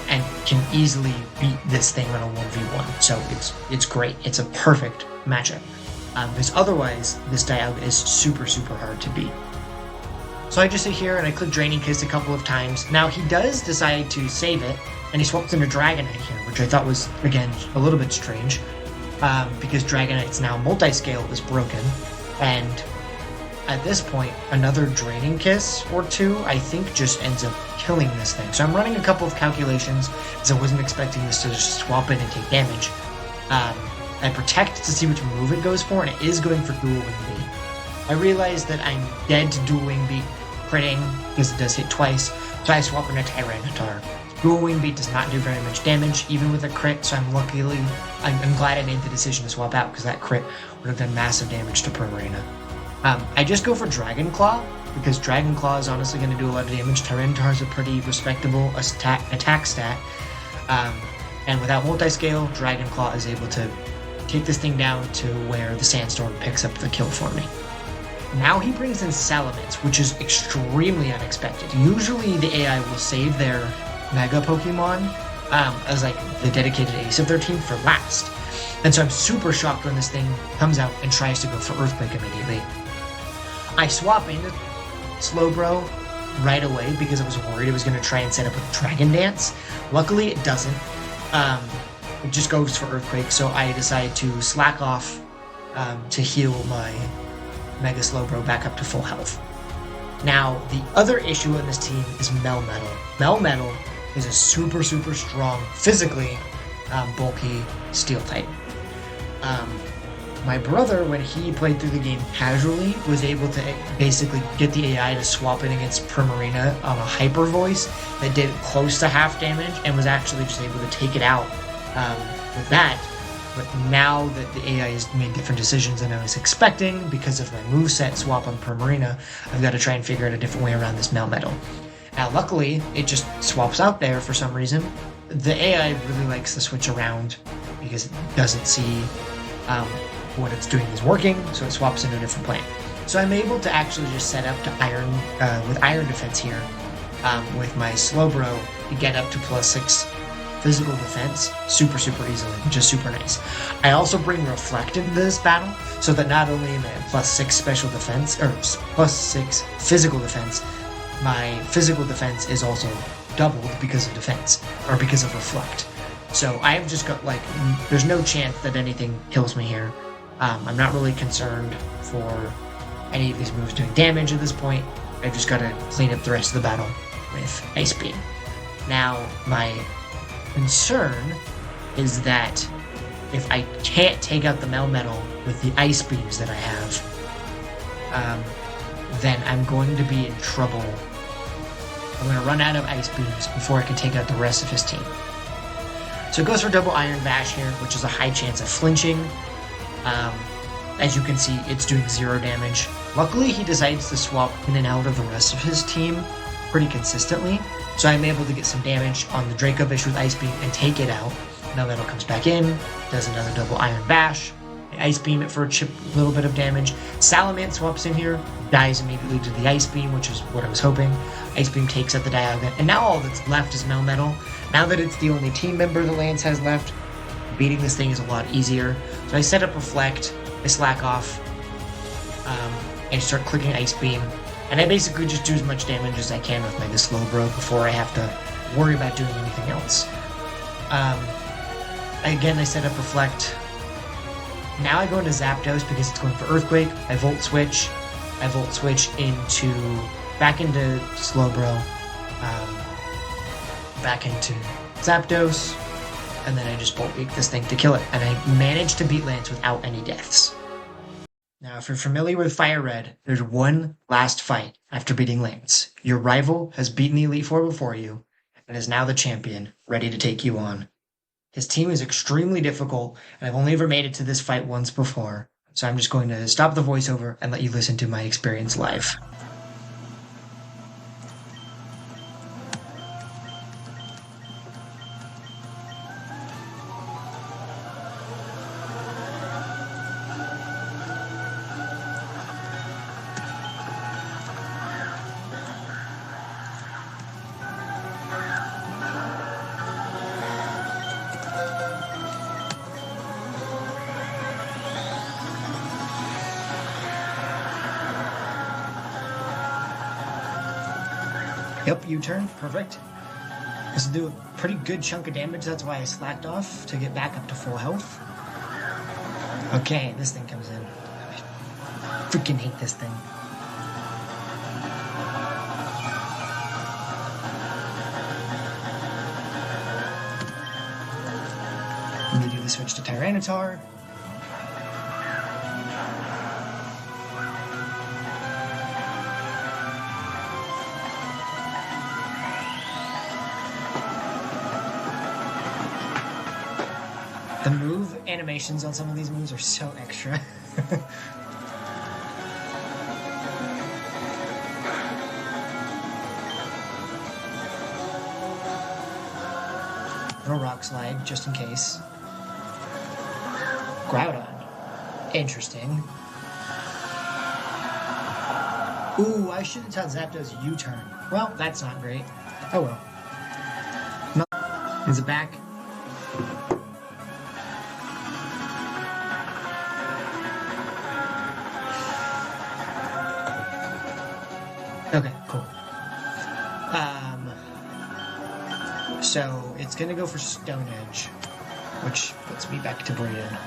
and can easily beat this thing on a 1v1. So it's great. It's a perfect matchup. Because otherwise, this Dialga is super, super hard to beat. So I just sit here and I click Draining Kiss a couple of times. Now he does decide to save it, and he swaps into Dragonite here, which I thought was, again, a little bit strange. Because Dragonite's now multi-scale is broken, and at this point, another Draining Kiss or two, I think, just ends up killing this thing. So I'm running a couple of calculations, because I wasn't expecting this to just swap in and take damage. I Protect to see which move it goes for, and it is going for Dual Wing Beat. I realize that I'm dead to Dual Wing Beat critting, because it does hit twice, so I swap into Tyranitar. Dual Wing Beat does not do very much damage, even with a crit, so I'm glad I made the decision to swap out, because that crit would have done massive damage to Primarina. I just go for Dragon Claw, because Dragon Claw is honestly going to do a lot of damage. Tyranitar is a pretty respectable attack stat, and without multi-scale, Dragon Claw is able to take this thing down to where the Sandstorm picks up the kill for me. Now he brings in Salamence, which is extremely unexpected. Usually the AI will save their Mega Pokemon as like the dedicated ace of their team for last. And so I'm super shocked when this thing comes out and tries to go for Earthquake immediately. I swap into Slowbro right away because I was worried it was going to try and set up a Dragon Dance. Luckily it doesn't. It just goes for Earthquake, so I decide to slack off to heal my Mega Slowbro back up to full health. Now, the other issue in this team is Melmetal. Melmetal is a super, super strong, physically bulky Steel type. My brother, when he played through the game casually, was able to basically get the AI to swap in against Primarina on a Hyper Voice that did close to half damage and was actually just able to take it out with that. But now that the AI has made different decisions than I was expecting because of my moveset swap on Primarina, I've got to try and figure out a different way around this Melmetal. Now, luckily, it just swaps out there for some reason. The AI really likes to switch around because it doesn't see what it's doing is working, so it swaps into a different plan. So I'm able to actually just set up to Iron with Iron Defense here with my Slowbro to get up to +6 physical defense super, super easily, which is super nice. I also bring Reflect into this battle so that not only am I at +6 special defense, or +6 physical defense, my physical defense is also doubled because of defense, or because of Reflect. So I've just got, like, there's no chance that anything kills me here. I'm not really concerned for any of these moves doing damage at this point. I've just got to clean up the rest of the battle with Ice Beam. Now, my concern is that if I can't take out the Melmetal with the Ice Beams that I have, then I'm going to be in trouble. I'm going to run out of Ice Beams before I can take out the rest of his team. So it goes for double Iron Bash here, which is a high chance of flinching. As you can see, it's doing 0 damage. Luckily, he decides to swap in and out of the rest of his team pretty consistently, so I'm able to get some damage on the Dracovish with Ice Beam and take it out. Melmetal comes back in, does another double Iron Bash. I Ice Beam it for a little bit of damage. Salamence swaps in here, dies immediately to the Ice Beam, which is what I was hoping. Ice Beam takes out the Dialga, and now all that's left is Melmetal. Now that it's the only team member the Lance has left, beating this thing is a lot easier. So I set up Reflect, I slack off, and start clicking Ice Beam. And I basically just do as much damage as I can with my Slowbro before I have to worry about doing anything else. Again, I set up Reflect. Now I go into Zapdos because it's going for Earthquake. I Volt Switch. I Volt Switch back into Slowbro. Back into Zapdos. And then I just Bolt Beak this thing to kill it. And I managed to beat Lance without any deaths. Now, if you're familiar with Fire Red, there's one last fight after beating Lance. Your rival has beaten the Elite Four before you, and is now the champion, ready to take you on. His team is extremely difficult, and I've only ever made it to this fight once before, so I'm just going to stop the voiceover and let you listen to my experience live. Yep, U-turn, perfect. This will do a pretty good chunk of damage, that's why I slacked off, to get back up to full health. Okay, this thing comes in. I freaking hate this thing. Let me do the switch to Tyranitar. The move animations on some of these moves are so extra. Little Rock Slide, just in case. Groudon. Interesting. Ooh, I should have taught Zapdos U-turn. Well, that's not great. Oh well. Is it back? Okay, cool. So it's gonna go for Stone Edge, which puts me back to Brayden.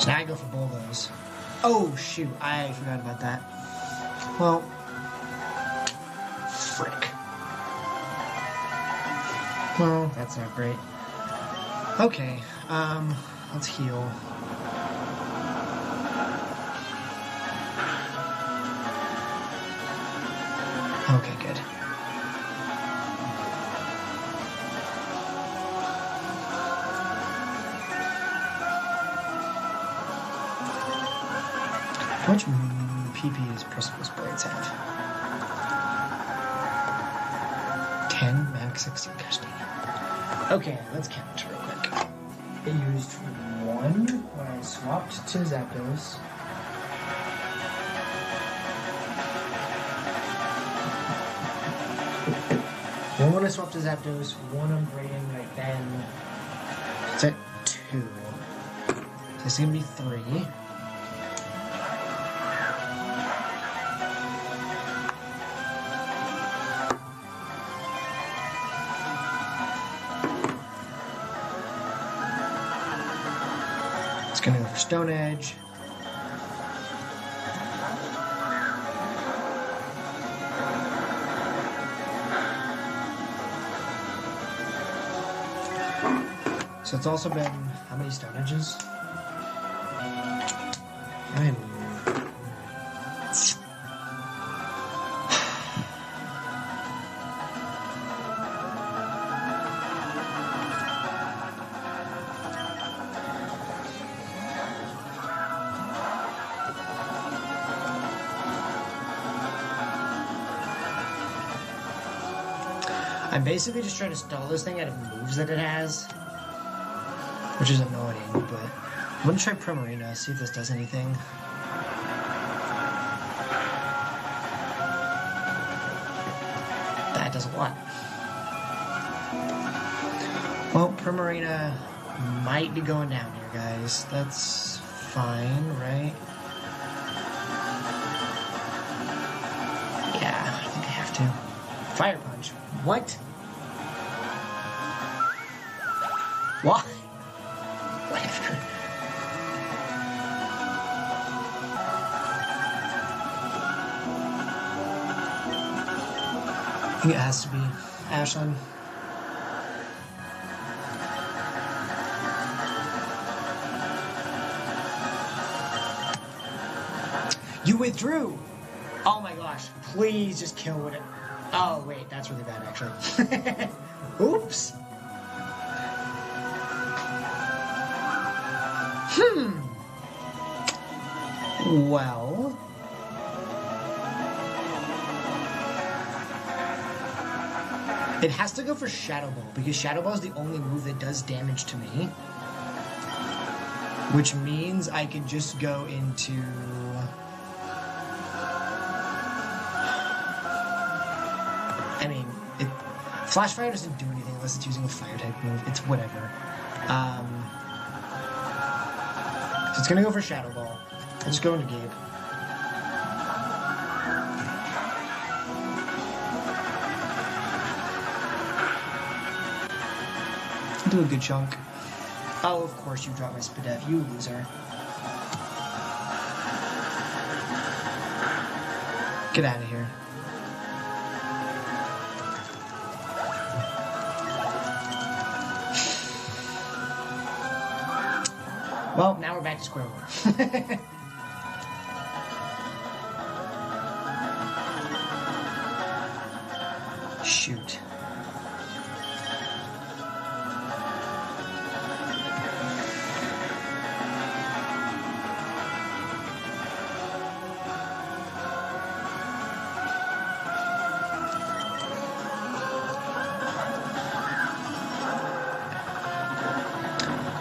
So now I go for Bulldoze. Oh shoot, I forgot about that. Well, frick. Well, that's not great. Okay, let's heal. Okay, good. How much PP does Precipice Blades have? 10, max 16, gosh dang it. Okay, let's count real quick. I used 1 when I swapped to Zapdos. One when I swapped to Zapdos, 1 on Brayden right then. It's at 2. So it's gonna be 3. Gonna go for Stone Edge. So it's also been how many Stone Edges? I'm basically just trying to stall this thing out of moves that it has, which is annoying, but I'm gonna try Primarina, see if this does anything. That does a lot. Well, Primarina might be going down here, guys. That's fine, right? Yeah, I think I have to. Fire Punch. What? What? Whatever. I think it has to be Ashland. You withdrew! Oh my gosh, please just kill it. Oh wait, that's really bad actually. Oops! Well... it has to go for Shadow Ball, because Shadow Ball is the only move that does damage to me. Which means I can just go into... I mean, Flash Fire doesn't do anything unless it's using a Fire type move. It's whatever. So it's gonna go for Shadow Ball. I'll just go into Gabe. Do a good chunk. Oh, of course you dropped my Spadef, you loser. Get out of here. Well, now we're back to square one. Shoot.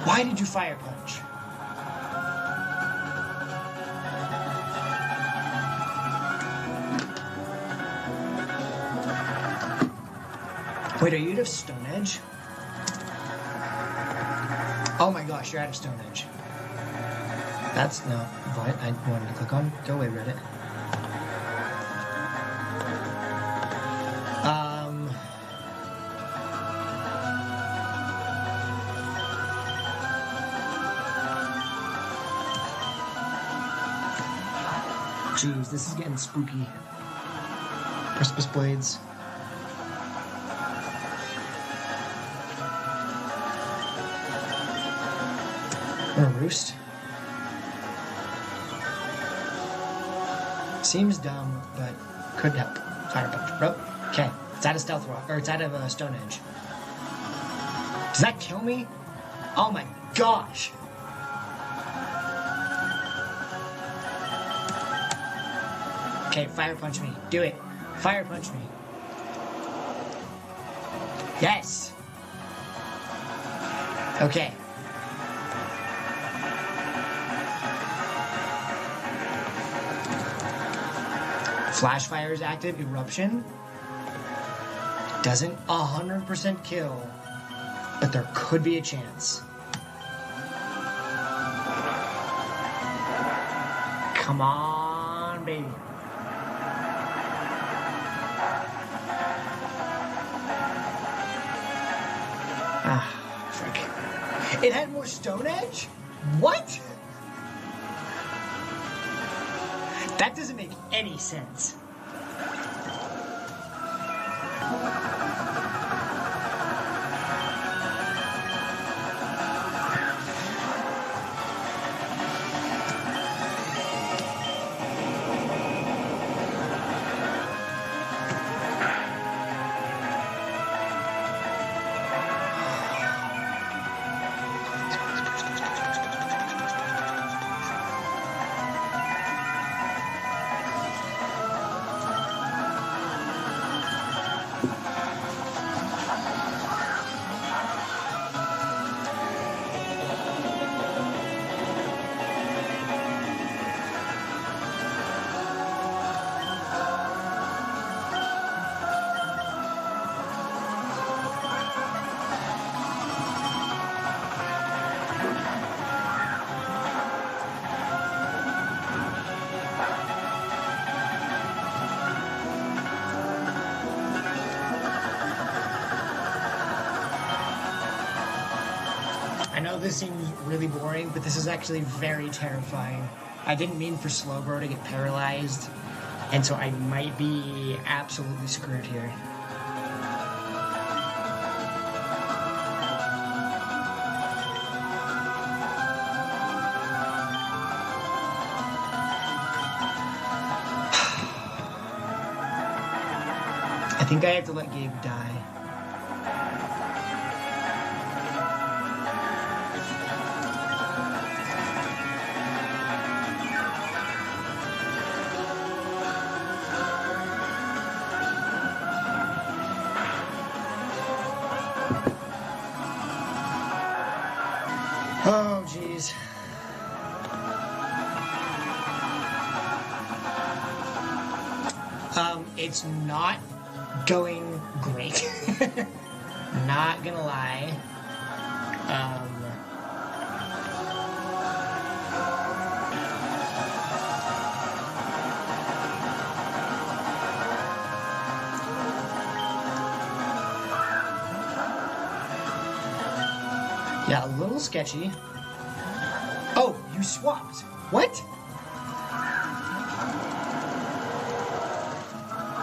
Why did you Fire Punch? Wait, are you out of Stone Edge? Oh my gosh, you're out of Stone Edge. That's no. What I wanted to click on? Go away, Reddit. Jeez, this is getting spooky. Precipice Blades. Or a Roost. Seems dumb, but could help. Fire Punch. Bro. Okay. It's out of Stealth Rock. Or it's out of Stone Edge. Does that kill me? Oh my gosh. Okay, Fire Punch me. Do it. Fire Punch me. Yes! Okay. Flash Fire is active. Eruption. Doesn't 100% kill, but there could be a chance. Come on, baby. Ah, frick. It had more Stone Edge? What? That doesn't make any sense. know this seems really boring, but this is actually very terrifying. I didn't mean for Slowbro to get paralyzed, and so I might be absolutely screwed here. I think I have to let Gabe die. Oh, jeez. It's not going great. Not gonna lie. Yeah, a little sketchy. Oh, you swapped. What?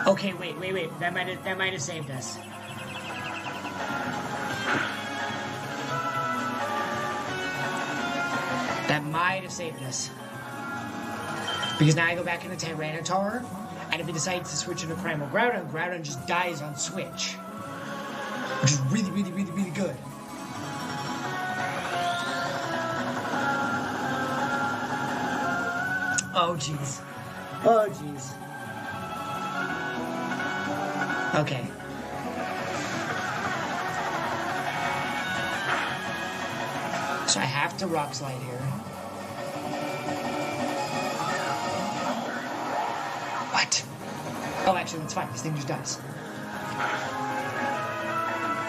Okay, wait. That might have saved us. That might have saved us. Because now I go back into Tyranitar, and if he decides to switch into Primal Groudon, Groudon just dies on switch. Which is really, really, really, really good. Oh, jeez. Oh, jeez. Okay. So I have to Rock Slide here. What? Oh, actually, that's fine. This thing just dies.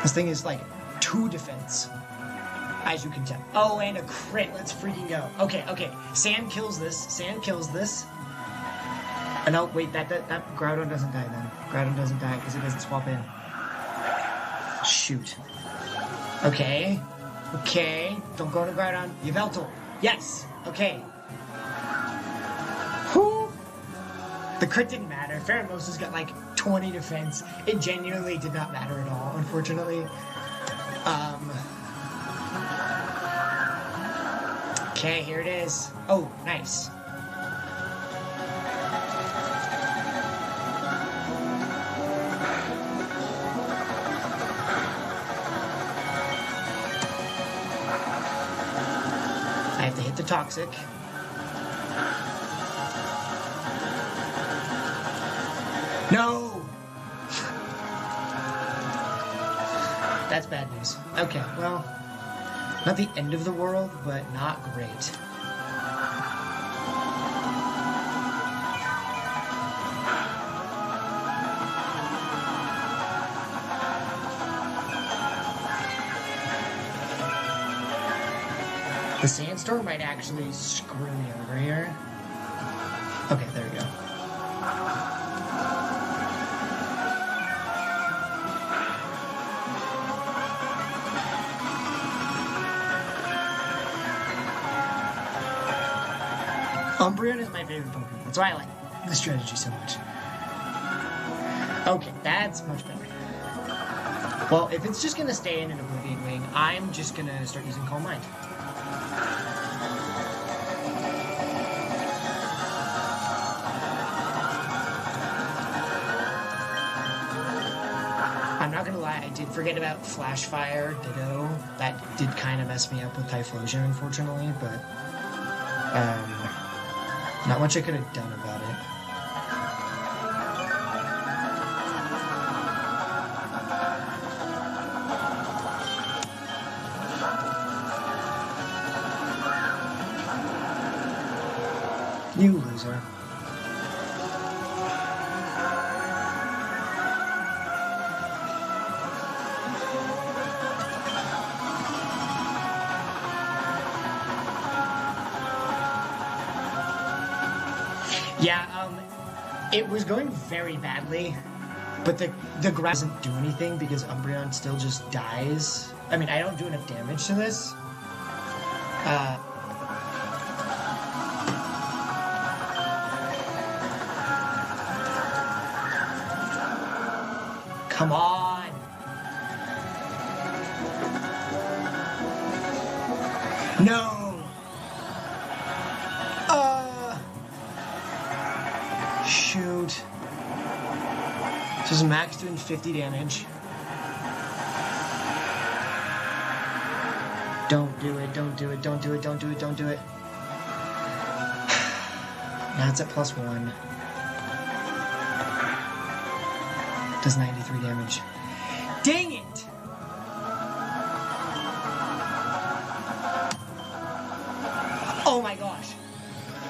This thing is like 2 defense, as you can tell. Oh, and a crit. Let's freaking go. Okay. Sand kills this. No, wait, that Groudon doesn't die then. Groudon doesn't die because it doesn't swap in. Shoot. Okay. Don't go to Groudon. Yveltal. Yes. Okay. Whew. The crit didn't matter. Pheromosa's got like 20 defense. It genuinely did not matter at all, unfortunately. Okay, here it is. Oh, nice. I have to hit the Toxic. No! That's bad news. Okay, well, not the end of the world, but not great. The Sandstorm might actually screw me over here. Okay, there we go. Umbreon is my favorite Pokemon. That's why I like this strategy so much. Okay, that's much better. Well, if it's just gonna stay in an Oblivion Wing, I'm just gonna start using Calm Mind. I'm not gonna lie, I did forget about Flash Fire, Ditto. That did kind of mess me up with Typhlosion, unfortunately, but not much I could have done about it. You loser. Yeah, it was going very badly, but the grass doesn't do anything because Umbreon still just dies. I mean, I don't do enough damage to this, Come on! No! Shoot. This is Max doing 50 damage. Don't do it, don't do it, don't do it, don't do it, don't do it. Now it's at +1. Does 93 damage. Dang it! Oh my gosh.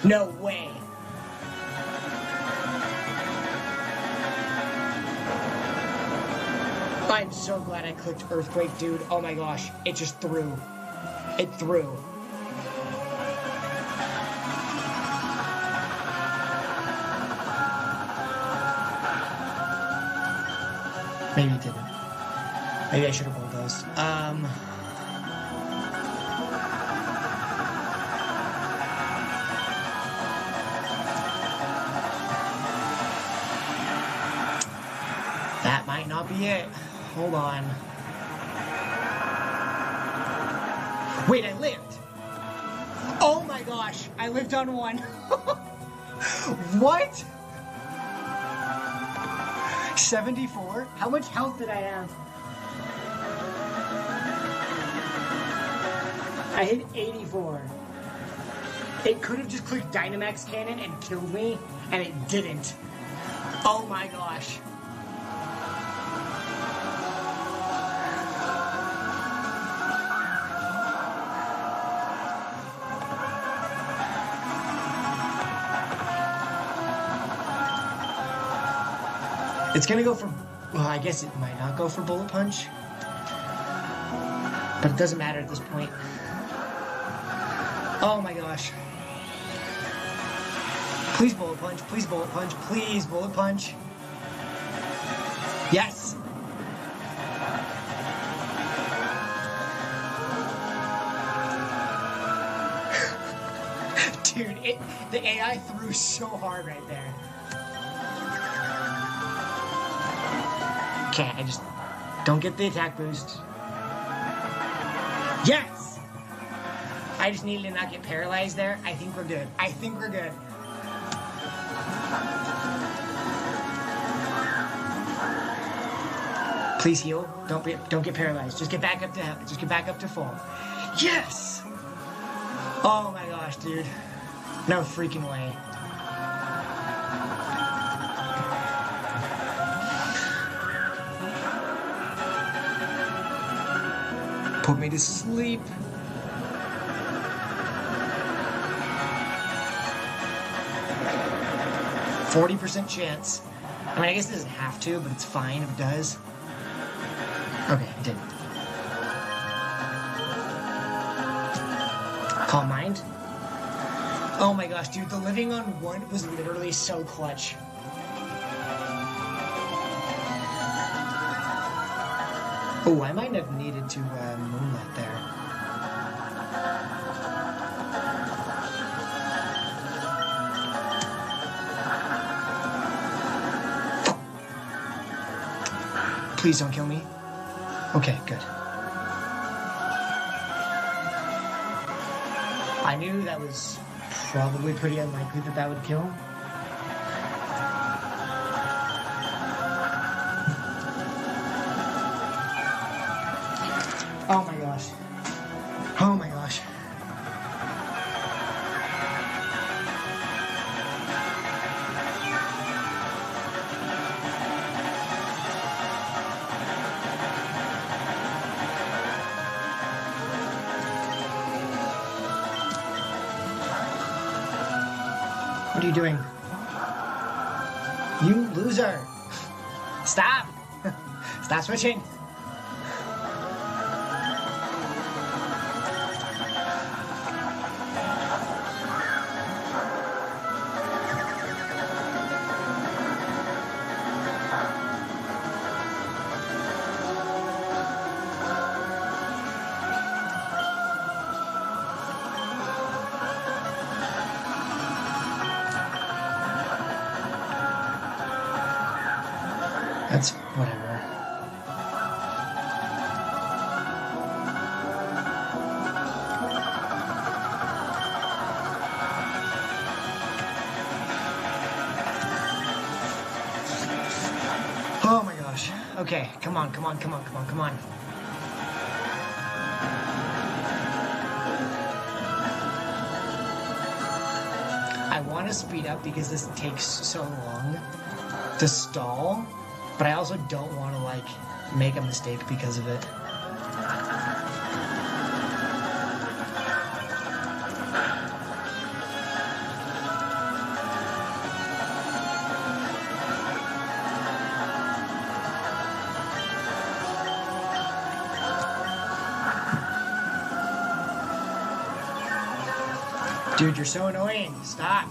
No way. I'm so glad I clicked Earthquake, dude. Oh my gosh. It just threw. It threw. Maybe it didn't. Maybe I should have rolled those. That might not be it. Hold on. Wait, I lived. Oh my gosh, I lived on one. What? 74? How much health did I have? I hit 84. It could have just clicked Dynamax Cannon and killed me, and it didn't. Oh my gosh. It's gonna go for, well, I guess it might not go for Bullet Punch. But it doesn't matter at this point. Oh my gosh. Please Bullet Punch, please Bullet Punch, please Bullet Punch. Yes! Dude, the AI threw so hard right there. Okay, I just don't get the attack boost. Yes! I just needed to not get paralyzed there. I think we're good. I think we're good. Please heal. Don't get paralyzed. Just get back up to full. Yes! Oh my gosh, dude. No freaking way. Put me to sleep. %40 chance. I mean, I guess it doesn't have to, but it's fine if it does. Okay, it didn't. Calm Mind. Oh my gosh, dude, the living on one was literally so clutch. Oh, I might have needed to Moonlight there. Please don't kill me. Okay, good. I knew that was probably pretty unlikely that would kill. Oh my gosh. Oh my gosh. What are you doing? You loser! Stop! Stop switching! That's whatever. Oh my gosh. Okay, come on, come on, come on, come on, come on. I want to speed up because this takes so long to stall, but I also don't want to, like, make a mistake because of it. Dude, you're so annoying. Stop.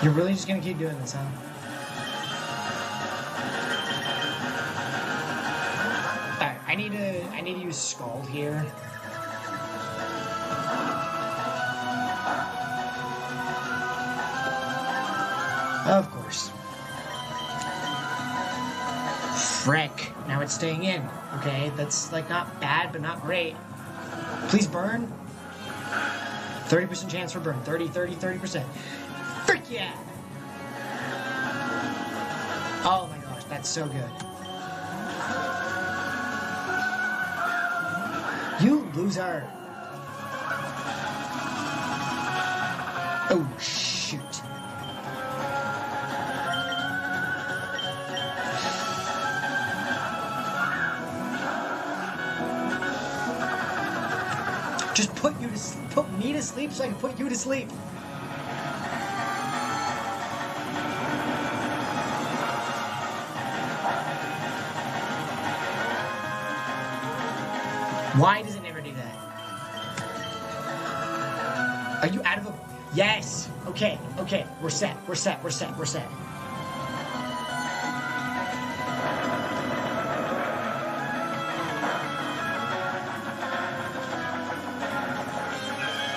You're really just gonna keep doing this, huh? Alright, I need to use Scald here. Of course. Frick. Now it's staying in. Okay, that's like not bad, but not great. Please burn. 30% chance for burn. 30%. Frick yeah! Oh my gosh, that's so good. You loser. Oh shoot. Just put me to sleep so I can put you to sleep. Why does it never do that? Are you out of a... Yes! Okay. We're set.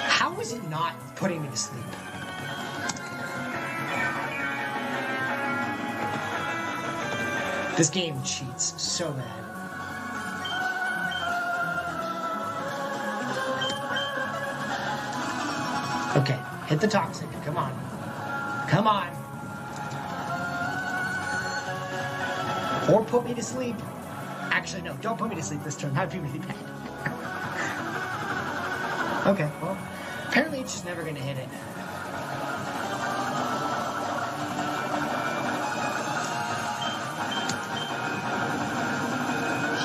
How is it not putting me to sleep? This game cheats so bad. Okay, hit the toxic. Come on. Or put me to sleep. Actually, no, don't put me to sleep this turn. That'd be really bad. Okay, well, apparently it's just never going to hit it.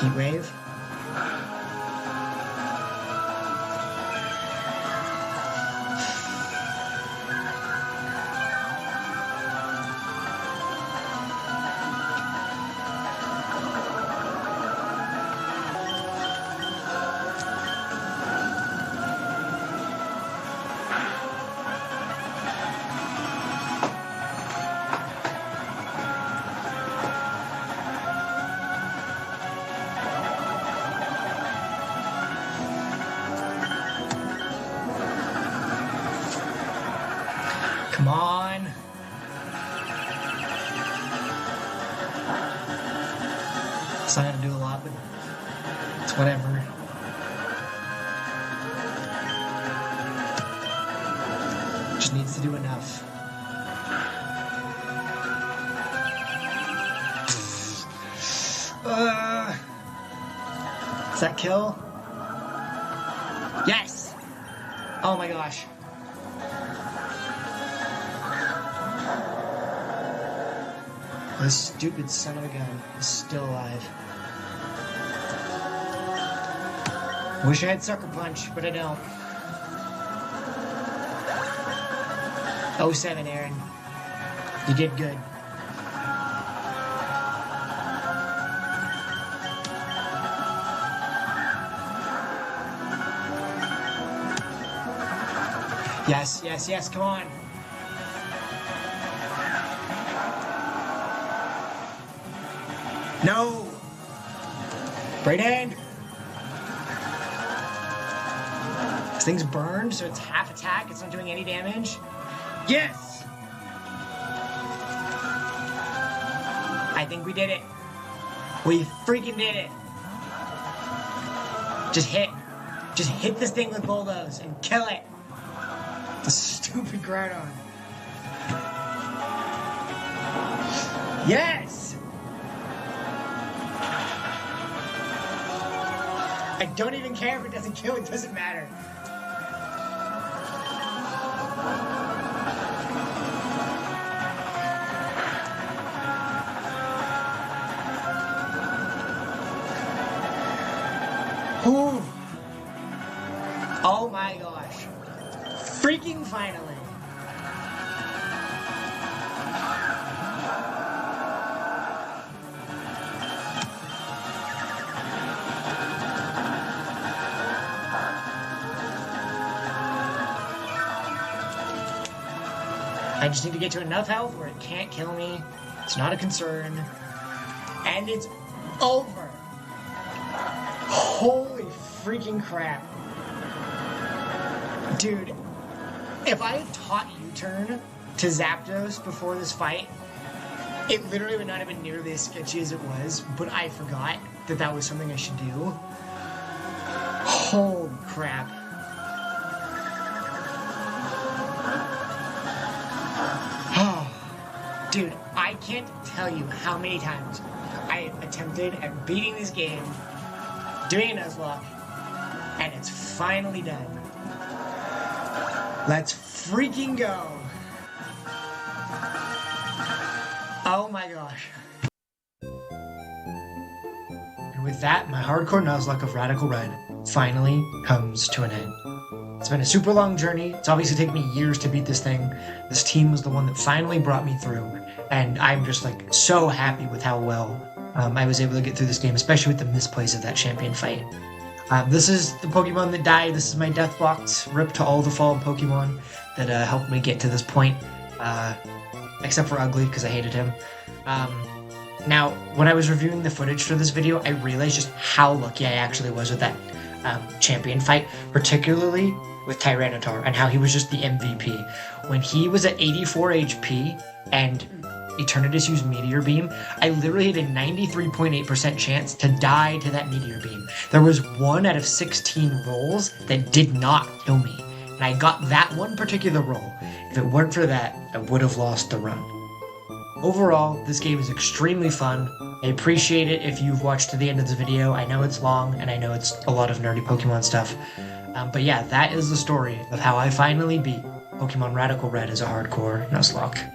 Heat wave. Come on. It's not gonna do a lot, but it's whatever. Just needs to do enough. Does that kill? Yes! Oh my gosh. This stupid son of a gun is still alive. Wish I had Sucker Punch, but I don't. 07, Aaron. You did good. Yes, come on. No! Right hand! This thing's burned, so it's half attack. It's not doing any damage. Yes! I think we did it. We freaking did it. Just hit this thing with bulldoze and kill it. The stupid Groudon. Yes! I don't even care if it doesn't kill, it doesn't matter. Ooh. Oh my gosh. Freaking finally. I just need to get to enough health where it can't kill me. It's not a concern. And it's over. Holy freaking crap. Dude, if I had taught U-turn to Zapdos before this fight, it literally would not have been nearly as sketchy as it was, but I forgot that that was something I should do. Holy crap. Dude, I can't tell you how many times I attempted at beating this game, doing a Nuzlocke, and it's finally done. Let's freaking go! Oh my gosh. And with that, my Hardcore Nuzlocke of Radical Red finally comes to an end. It's been a super long journey. It's obviously taken me years to beat this thing. This team was the one that finally brought me through, and I'm just like so happy with how well I was able to get through this game, especially with the misplays of that champion fight. This is the Pokemon that died. This is my death box. Rip to all the fallen Pokemon that helped me get to this point, except for Ugly, because I hated him. Now, when I was reviewing the footage for this video, I realized just how lucky I actually was with that champion fight, particularly with Tyranitar, and how he was just the MVP. When he was at 84 HP and Eternatus used Meteor Beam, I literally had a 93.8% chance to die to that Meteor Beam. There was 1 out of 16 rolls that did not kill me, and I got that one particular roll. If it weren't for that, I would have lost the run. Overall, this game is extremely fun. I appreciate it if you've watched to the end of the video. I know it's long, and I know it's a lot of nerdy Pokemon stuff. But yeah, that is the story of how I finally beat Pokemon Radical Red as a Hardcore Nuzlocke.